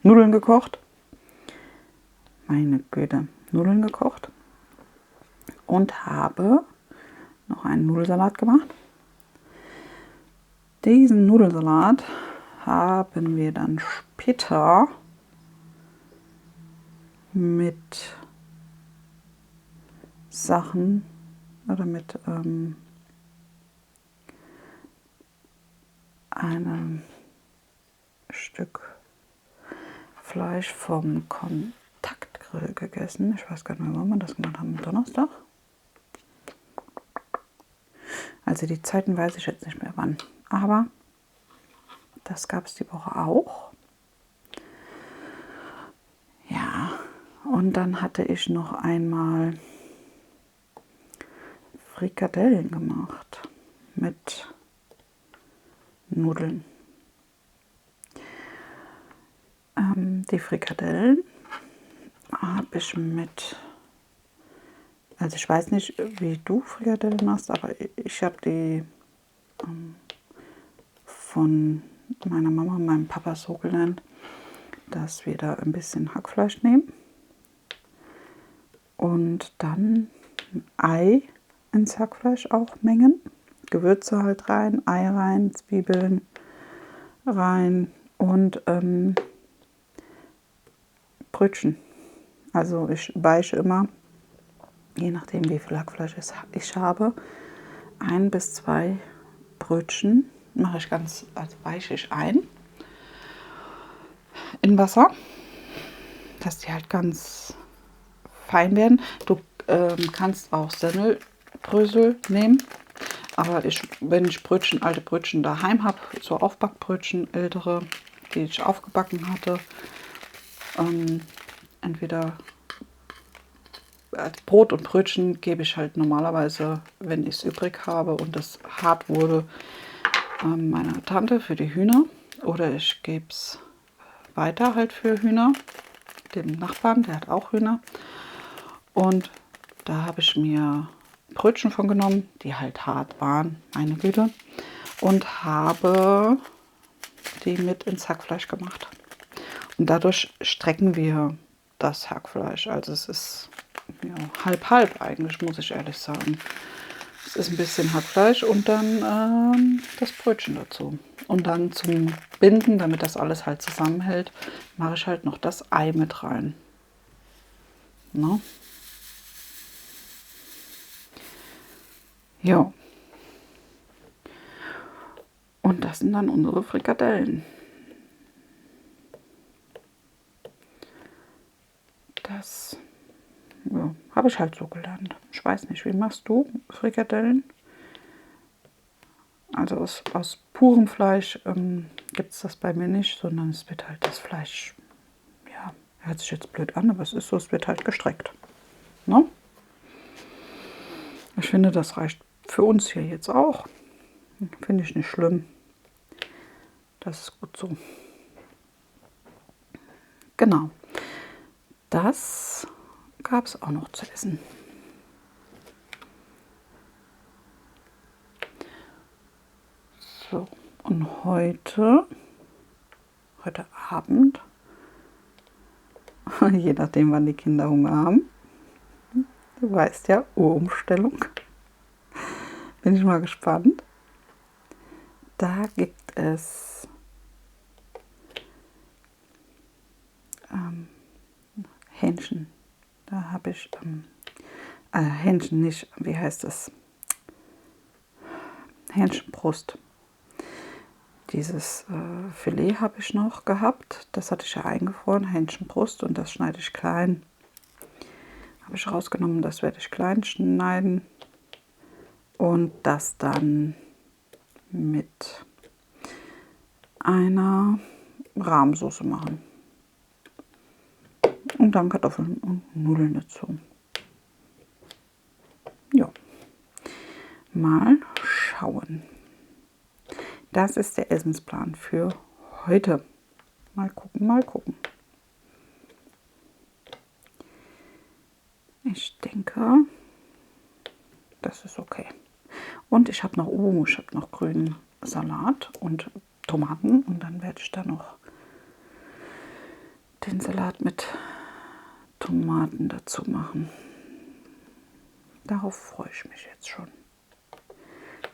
S1: Nudeln gekocht. Meine Güte, Nudeln gekocht. Und habe noch einen Nudelsalat gemacht. Diesen Nudelsalat haben wir dann später mit Sachen oder mit einem Stück Fleisch vom Kontaktgrill gegessen. Ich weiß gar nicht mehr, wann wir das gemacht haben. Am Donnerstag? Also die Zeiten weiß ich jetzt nicht mehr wann. Aber das gab es die Woche auch. Ja, und dann hatte ich noch einmal Frikadellen gemacht mit Nudeln. Die Frikadellen habe ich mit, also ich weiß nicht, wie du Frikadellen machst, aber ich habe die von meiner Mama und meinem Papa so gelernt, dass wir da ein bisschen Hackfleisch nehmen und dann Ei ins Hackfleisch auch mengen. Gewürze halt rein, Ei rein, Zwiebeln rein und Brötchen. Also ich weiche immer, je nachdem wie viel Hackfleisch ich habe, 1 bis 2 Brötchen mache ich ganz, also weiche ich ein in Wasser, dass die halt ganz fein werden. Du kannst auch Semmelbrösel nehmen. Aber wenn ich Brötchen, alte Brötchen daheim habe, so Aufbackbrötchen, ältere, die ich aufgebacken hatte, entweder Brot und Brötchen gebe ich halt normalerweise, wenn ich es übrig habe und es hart wurde, meiner Tante für die Hühner. Oder ich gebe es weiter halt für Hühner, dem Nachbarn, der hat auch Hühner. Und da habe ich mir Brötchen von genommen, die halt hart waren, meine Güte, und habe die mit ins Hackfleisch gemacht. Und dadurch strecken wir das Hackfleisch. Also es ist ja, halb eigentlich, muss ich ehrlich sagen. Es ist ein bisschen Hackfleisch und dann das Brötchen dazu. Und dann zum Binden, damit das alles halt zusammenhält, mache ich halt noch das Ei mit rein. Ne? Ja. Und das sind dann unsere Frikadellen. Das ja, habe ich halt so gelernt. Ich weiß nicht, wie machst du Frikadellen? Also aus purem Fleisch gibt es das bei mir nicht, sondern es wird halt das Fleisch, ja, hört sich jetzt blöd an, aber es ist so, es wird halt gestreckt. Ne? Ich finde, das reicht für uns hier jetzt auch. Finde ich nicht schlimm. Das ist gut so. Genau. Das gab es auch noch zu essen. So, und heute Abend, je nachdem, wann die Kinder Hunger haben, du weißt ja, Uhrumstellung, bin ich mal gespannt. Da gibt es Hähnchen. Da habe ich Hähnchen nicht, wie heißt es? Hähnchenbrust. Dieses Filet habe ich noch gehabt. Das hatte ich ja eingefroren, Hähnchenbrust, und das schneide ich klein. Habe ich rausgenommen, das werde ich klein schneiden und das dann mit einer Rahmsoße machen. Und dann Kartoffeln und Nudeln dazu. Ja, mal schauen. Das ist der Essensplan für heute. Mal gucken, mal gucken. Ich denke, das ist okay. Und ich habe noch grünen Salat und Tomaten. Und dann werde ich da noch den Salat mit Tomaten dazu machen. Darauf freue ich mich jetzt schon.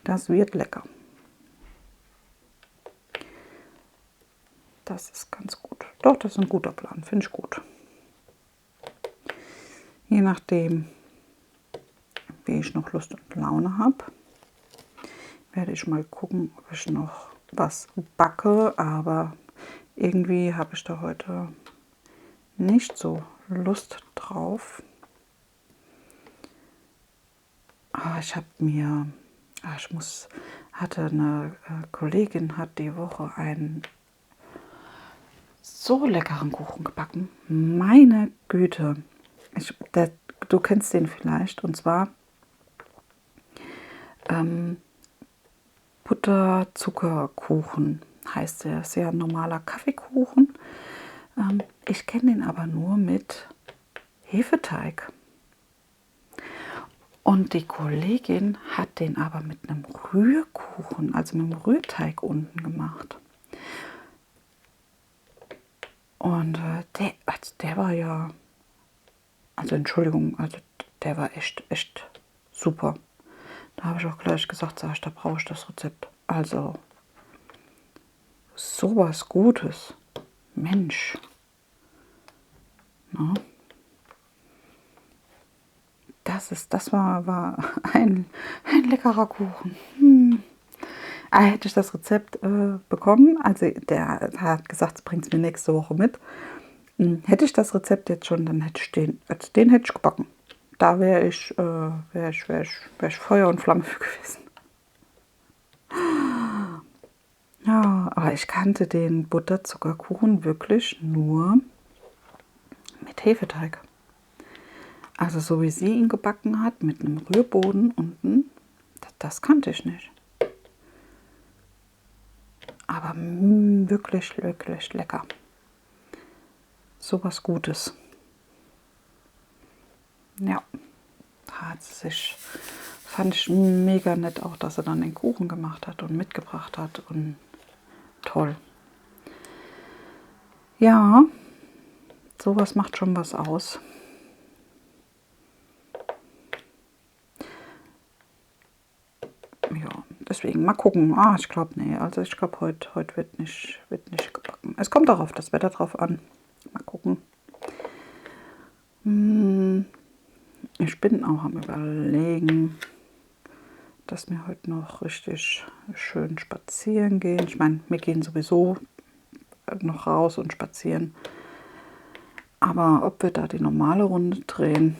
S1: Das wird lecker. Das ist ganz gut. Doch, das ist ein guter Plan. Finde ich gut. Je nachdem, wie ich noch Lust und Laune habe, werde ich mal gucken, ob ich noch was backe. Aber irgendwie habe ich da heute nicht so Lust drauf. Ich habe mir, hatte eine Kollegin, hat die Woche einen so leckeren Kuchen gebacken. Meine Güte. Du kennst den vielleicht. Und zwar Butterzuckerkuchen heißt der. Sehr normaler Kaffeekuchen. Ich kenne den aber nur mit Hefeteig. Und die Kollegin hat den aber mit einem Rührkuchen, also mit einem Rührteig unten gemacht. Und der war ja, also Entschuldigung, also der war echt super. Da habe ich auch gleich gesagt, da brauche ich das Rezept. Also sowas Gutes. Mensch. Na? Das war ein leckerer Kuchen. Hätte ich das Rezept bekommen, also der hat gesagt, bringt es mir nächste Woche mit. Hätte ich das Rezept jetzt schon, dann hätte ich den hätte ich gebacken. Da wäre ich Feuer und Flamme für gewesen. Ja, aber ich kannte den Butterzuckerkuchen wirklich nur mit Hefeteig. Also so wie sie ihn gebacken hat, mit einem Rührboden unten, das kannte ich nicht. Aber wirklich, wirklich lecker. So was Gutes. Ja, fand ich mega nett auch, dass er dann den Kuchen gemacht hat und mitgebracht hat. Und toll. Ja, sowas macht schon was aus. Ja, deswegen mal gucken. Ich glaube, nee, also ich glaube, heute wird nicht gebacken. Es kommt auch auf das Wetter drauf an. Mal gucken. Ich bin auch am Überlegen, dass wir heute noch richtig schön spazieren gehen. Ich meine, wir gehen sowieso noch raus und spazieren. Aber ob wir da die normale Runde drehen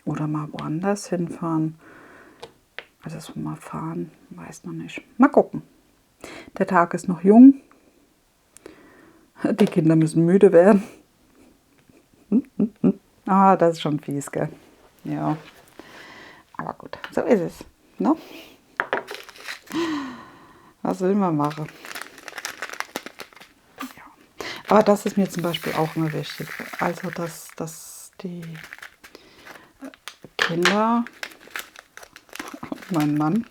S1: oder mal woanders hinfahren, also dass wir mal fahren, weiß noch nicht. Mal gucken. Der Tag ist noch jung. Die Kinder müssen müde werden. Das ist schon fies, gell? Ja. Aber gut, so ist es. Ne? Was will man machen? Ja. Aber das ist mir zum Beispiel auch immer wichtig. Also, dass die Kinder und mein Mann,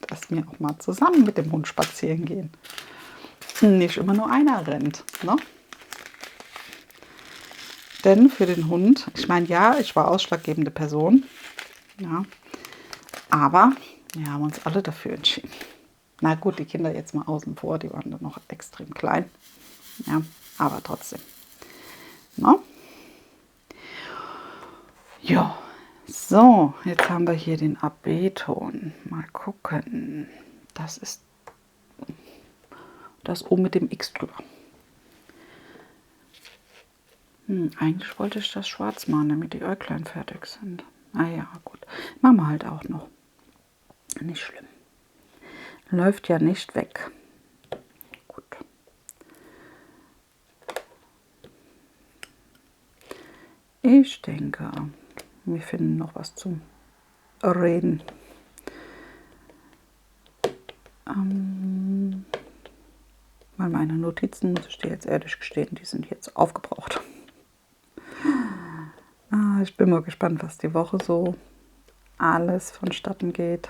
S1: dass wir auch mal zusammen mit dem Hund spazieren gehen. Nicht immer nur einer rennt. Ne? Denn für den Hund, ich meine, ja, ich war ausschlaggebende Person. Ja, aber wir haben uns alle dafür entschieden. Na gut, die Kinder jetzt mal außen vor, die waren dann noch extrem klein. Ja, aber trotzdem. No? Ja, so, jetzt haben wir hier den AB-Ton. Mal gucken. Das ist das O mit dem X drüber. Eigentlich wollte ich das schwarz machen, damit die Äuglein fertig sind. Ja, gut. Machen wir halt auch noch. Nicht schlimm. Läuft ja nicht weg. Gut. Ich denke, wir finden noch was zum Reden. Weil meine Notizen, muss ich dir jetzt ehrlich gestehen, die sind jetzt aufgebraucht. Ich bin mal gespannt, was die Woche so alles vonstatten geht.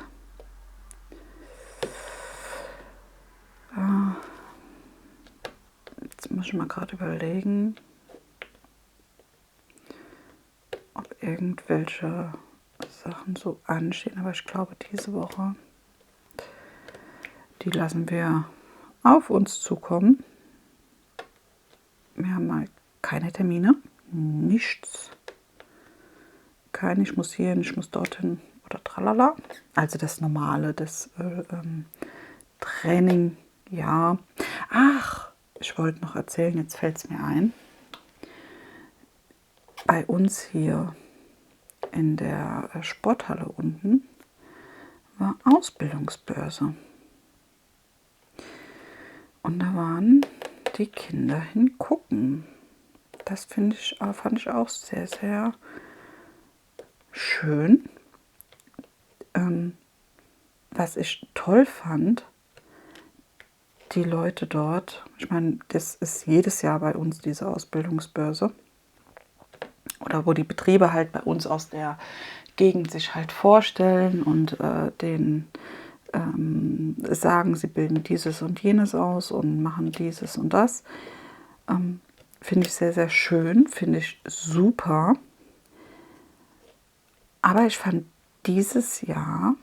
S1: Jetzt muss ich mal gerade überlegen, ob irgendwelche Sachen so anstehen. Aber ich glaube, diese Woche, die lassen wir auf uns zukommen. Wir haben mal keine Termine, nichts. Ich muss hierhin, ich muss dorthin oder tralala. Also das Normale, das Training, ja. Ach, ich wollte noch erzählen, jetzt fällt es mir ein. Bei uns hier in der Sporthalle unten war Ausbildungsbörse. Und da waren die Kinder hingucken. Das fand ich auch sehr, sehr schön. Was ich toll fand, die Leute dort, ich meine, das ist jedes Jahr bei uns diese Ausbildungsbörse. Oder wo die Betriebe halt bei uns aus der Gegend sich halt vorstellen und den sagen, sie bilden dieses und jenes aus und machen dieses und das. Finde ich sehr, sehr schön, finde ich super. Aber ich fand, dieses Jahr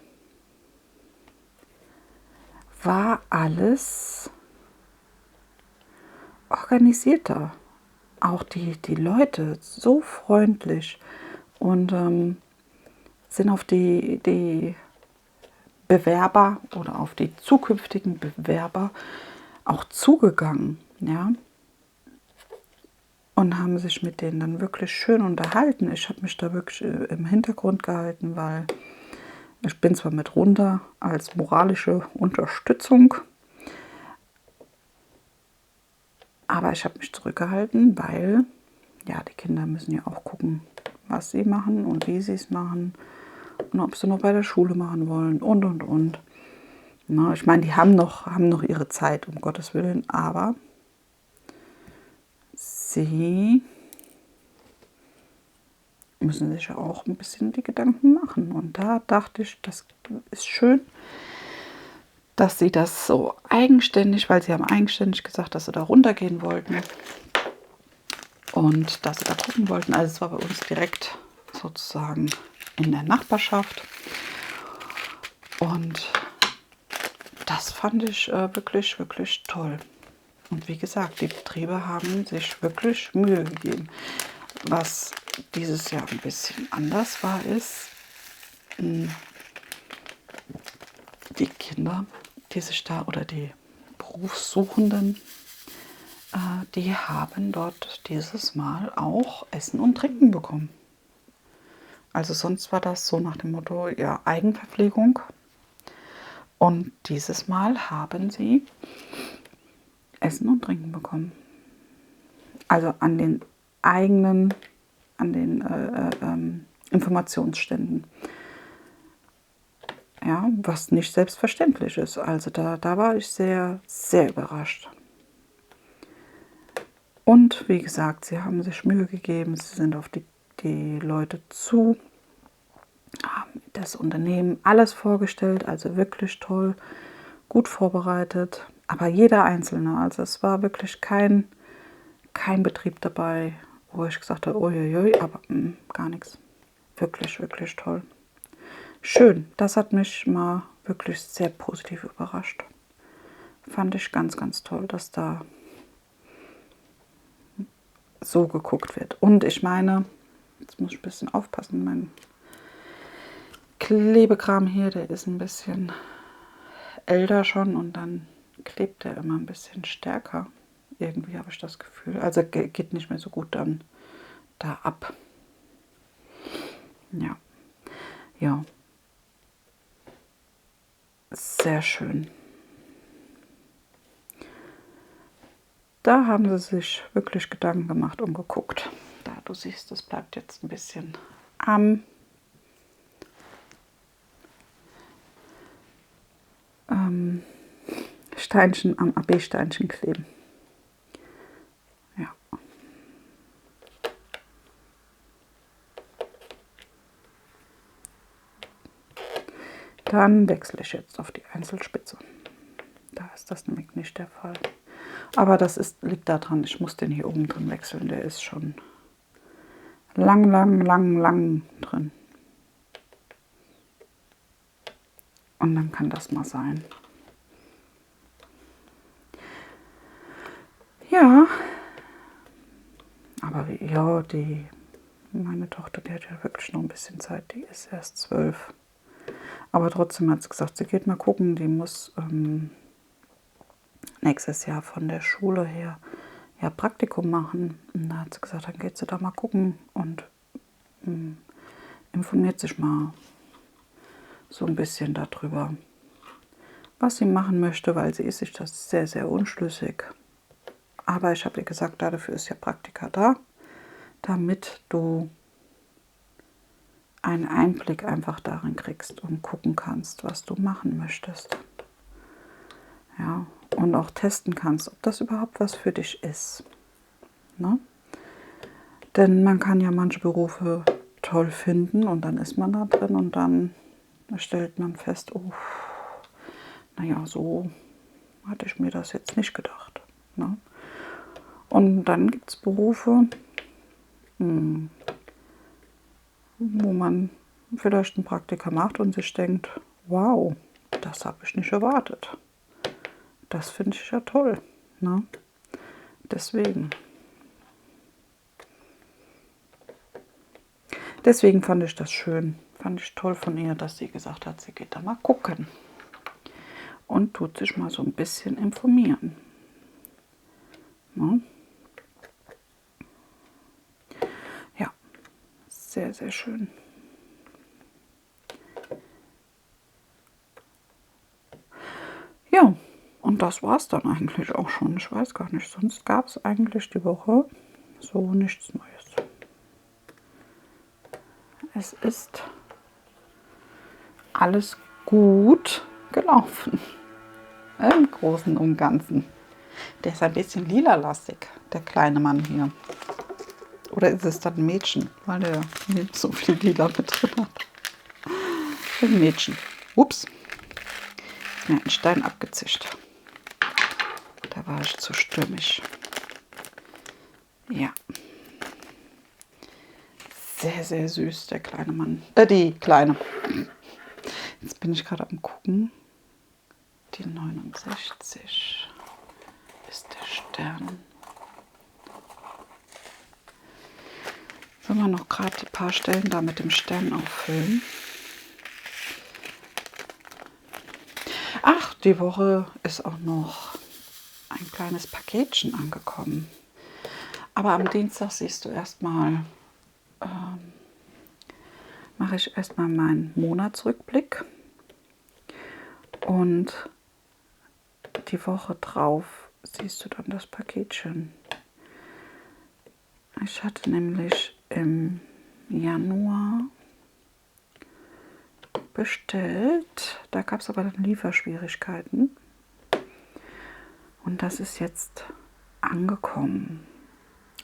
S1: war alles organisierter. Auch die Leute so freundlich und sind auf die Bewerber oder auf die zukünftigen Bewerber auch zugegangen, ja, und haben sich mit denen dann wirklich schön unterhalten. Ich habe mich da wirklich im Hintergrund gehalten, weil ich bin zwar mit runter als moralische Unterstützung, aber ich habe mich zurückgehalten, weil ja, die Kinder müssen ja auch gucken, was sie machen und wie sie es machen und ob sie noch bei der Schule machen wollen und. Na, ich meine, die haben noch ihre Zeit, um Gottes Willen, aber sie müssen sich ja auch ein bisschen die Gedanken machen. Und da dachte ich, das ist schön, dass sie das so eigenständig, weil sie haben eigenständig gesagt, dass sie da runtergehen wollten und dass sie da gucken wollten. Also es war bei uns direkt sozusagen in der Nachbarschaft. Und das fand ich wirklich, wirklich toll. Und wie gesagt, die Betriebe haben sich wirklich Mühe gegeben. Was dieses Jahr ein bisschen anders war, ist, die Kinder, die sich da oder die Berufssuchenden, die haben dort dieses Mal auch Essen und Trinken bekommen. Also sonst war das so nach dem Motto, ja, Eigenverpflegung. Und dieses Mal haben sie Essen und Trinken bekommen. Also an den eigenen, an den Informationsständen. Ja, was nicht selbstverständlich ist. Also da war ich sehr, sehr überrascht. Und wie gesagt, sie haben sich Mühe gegeben, sie sind auf die Leute zu, haben das Unternehmen alles vorgestellt, also wirklich toll, gut vorbereitet, aber jeder Einzelne, also es war wirklich kein Betrieb dabei, wo ich gesagt habe, uiuiui, aber gar nichts. Wirklich, wirklich toll. Schön, das hat mich mal wirklich sehr positiv überrascht. Fand ich ganz, ganz toll, dass da so geguckt wird. Und ich meine, jetzt muss ich ein bisschen aufpassen, mein Klebekram hier, der ist ein bisschen älter schon und dann klebt der immer ein bisschen stärker. Irgendwie habe ich das Gefühl. Also geht nicht mehr so gut dann da ab. Ja. Ja. Sehr schön. Da haben sie sich wirklich Gedanken gemacht und geguckt. Da, du siehst, es bleibt jetzt ein bisschen am. Steinchen am AB-Steinchen kleben. Ja. Dann wechsle ich jetzt auf die Einzelspitze. Da ist das nämlich nicht der Fall. Aber das liegt daran, ich muss den hier oben drin wechseln. Der ist schon lang drin. Und dann kann das mal sein. Ja, aber ja, meine Tochter, die hat ja wirklich noch ein bisschen Zeit. Die ist erst 12. Aber trotzdem hat sie gesagt, sie geht mal gucken. Die muss nächstes Jahr von der Schule her ja Praktikum machen. Und da hat sie gesagt, dann geht sie da mal gucken und informiert sich mal so ein bisschen darüber, was sie machen möchte, weil sie ist sich das sehr unschlüssig. Aber ich habe ihr gesagt, dafür ist ja Praktika da, damit du einen Einblick einfach darin kriegst und gucken kannst, was du machen möchtest. Ja, und auch testen kannst, ob das überhaupt was für dich ist. Ne? Denn man kann ja manche Berufe toll finden und dann ist man da drin und dann stellt man fest, oh, naja, so hatte ich mir das jetzt nicht gedacht. Ne? Und dann gibt es Berufe, wo man vielleicht ein Praktika macht und sich denkt, wow, das habe ich nicht erwartet. Das finde ich ja toll. Ne? Deswegen fand ich das schön. Fand ich toll von ihr, dass sie gesagt hat, sie geht da mal gucken. Und tut sich mal so ein bisschen informieren. Ne? Ja, sehr schön. Ja, und das war es dann eigentlich auch schon. Ich weiß gar nicht, sonst gab es eigentlich die Woche so nichts Neues. Es ist alles gut gelaufen. Im Großen und Ganzen. Der ist ein bisschen lila-lastig, der kleine Mann hier. Oder ist es dann ein Mädchen, weil der nicht so viel Lila mit drin hat. Ein Mädchen. Ups. Ist mir ein Stein abgezischt. Da war ich zu stürmisch. Ja. Sehr süß, der kleine Mann. Die Kleine. Jetzt bin ich gerade am Gucken. Die 69 ist der Stern. Sollen wir noch gerade die paar Stellen da mit dem Stern auffüllen? Ach, die Woche ist auch noch ein kleines Paketchen angekommen. Aber am Dienstag siehst du erstmal, mache ich erstmal meinen Monatsrückblick. Und die Woche drauf siehst du dann das Paketchen. Ich hatte nämlich im Januar bestellt. Da gab es aber dann Lieferschwierigkeiten. Und das ist jetzt angekommen.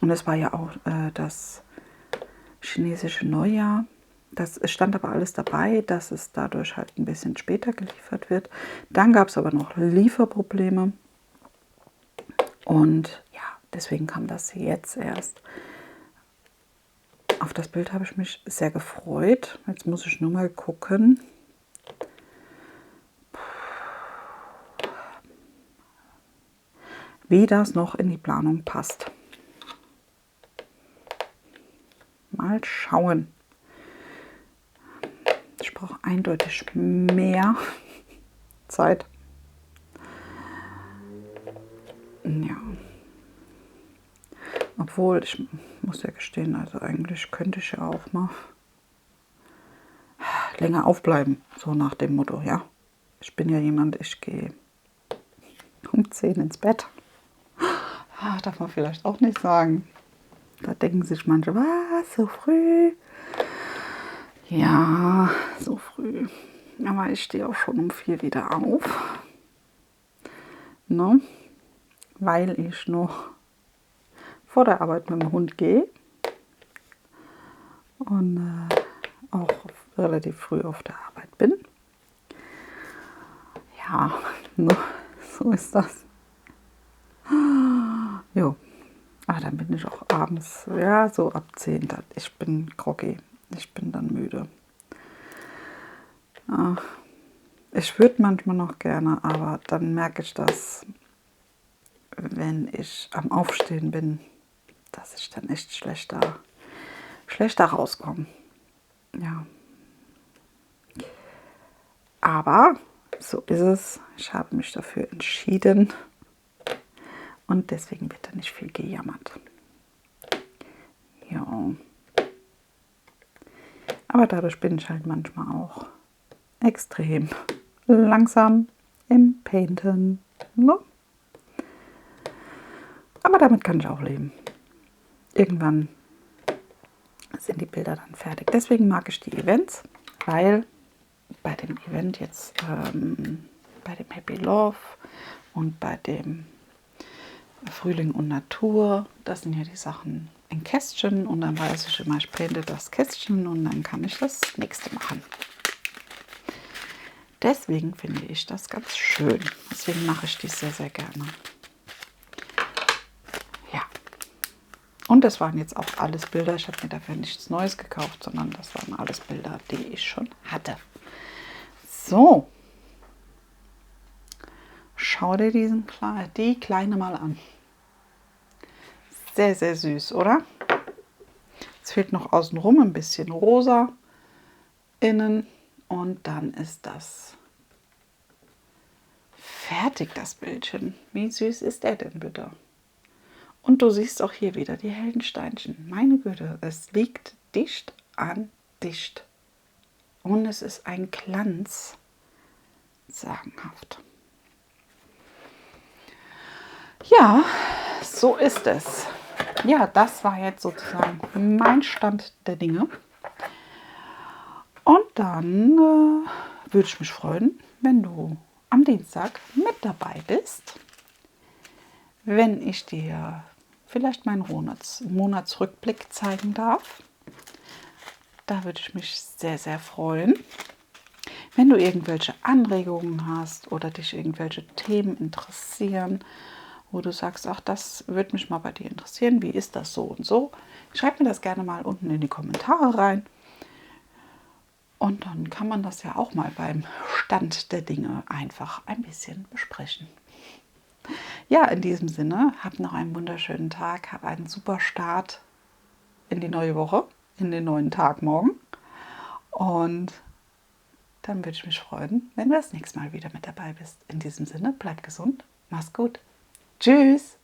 S1: Und es war ja auch das chinesische Neujahr. Das stand aber alles dabei, dass es dadurch halt ein bisschen später geliefert wird. Dann gab es aber noch Lieferprobleme. Und ja, deswegen kam das jetzt erst. Auf das Bild habe ich mich sehr gefreut. Jetzt muss ich nur mal gucken. Wie das noch in die Planung passt. Mal schauen. Ich brauche eindeutig mehr Zeit. Ja. Obwohl, ich muss ja gestehen, also eigentlich könnte ich ja auch mal länger aufbleiben. So nach dem Motto, ja. Ich bin ja jemand, ich gehe um 10 ins Bett. Darf man vielleicht auch nicht sagen. Da denken sich manche, was, so früh? Ja, so früh. Aber ich stehe auch schon um 4 wieder auf. ne? Weil ich noch vor der Arbeit mit dem Hund gehe und auch relativ früh auf der Arbeit bin. Ja, ne, so ist das. Jo, dann bin ich auch abends, ja, so ab 10. Ich bin groggy, ich bin dann müde. Ich würde manchmal noch gerne, aber dann merke ich das, wenn ich am Aufstehen bin, dass ich dann echt schlechter rauskomme. Ja. Aber so ist es. Ich habe mich dafür entschieden und deswegen wird da nicht viel gejammert. Ja. Aber dadurch bin ich halt manchmal auch extrem langsam im Painten. Ne? Aber damit kann ich auch leben. Irgendwann sind die Bilder dann fertig. Deswegen mag ich die Events, weil bei dem Event jetzt, bei dem Happy Love und bei dem Frühling und Natur, das sind ja die Sachen in Kästchen und dann weiß ich immer, ich painte das Kästchen und dann kann ich das nächste machen. Deswegen finde ich das ganz schön. Deswegen mache ich die sehr, sehr gerne. Ja. Und das waren jetzt auch alles Bilder. Ich habe mir dafür nichts Neues gekauft, sondern das waren alles Bilder, die ich schon hatte. So. Schau dir die Kleine mal an. Sehr, sehr süß, oder? Es fehlt noch außenrum ein bisschen rosa innen und dann ist das fertig, das Bildchen. Wie süß ist der denn bitte? Und du siehst auch hier wieder die hellen Steinchen. Meine Güte, es liegt dicht an dicht. Und es ist ein Glanz. Sagenhaft. Ja, so ist es. Ja, das war jetzt sozusagen mein Stand der Dinge. Und dann würde ich mich freuen, wenn du am Dienstag mit dabei bist, wenn ich dir vielleicht meinen Monatsrückblick zeigen darf. Da würde ich mich sehr, sehr freuen. Wenn du irgendwelche Anregungen hast oder dich irgendwelche Themen interessieren, wo du sagst, ach, das würde mich mal bei dir interessieren, wie ist das so und so, schreib mir das gerne mal unten in die Kommentare rein. Und dann kann man das ja auch mal beim Stand der Dinge einfach ein bisschen besprechen. Ja, in diesem Sinne, hab noch einen wunderschönen Tag, hab einen super Start in die neue Woche, in den neuen Tag morgen. Und dann würde ich mich freuen, wenn du das nächste Mal wieder mit dabei bist. In diesem Sinne, bleib gesund, mach's gut. Tschüss!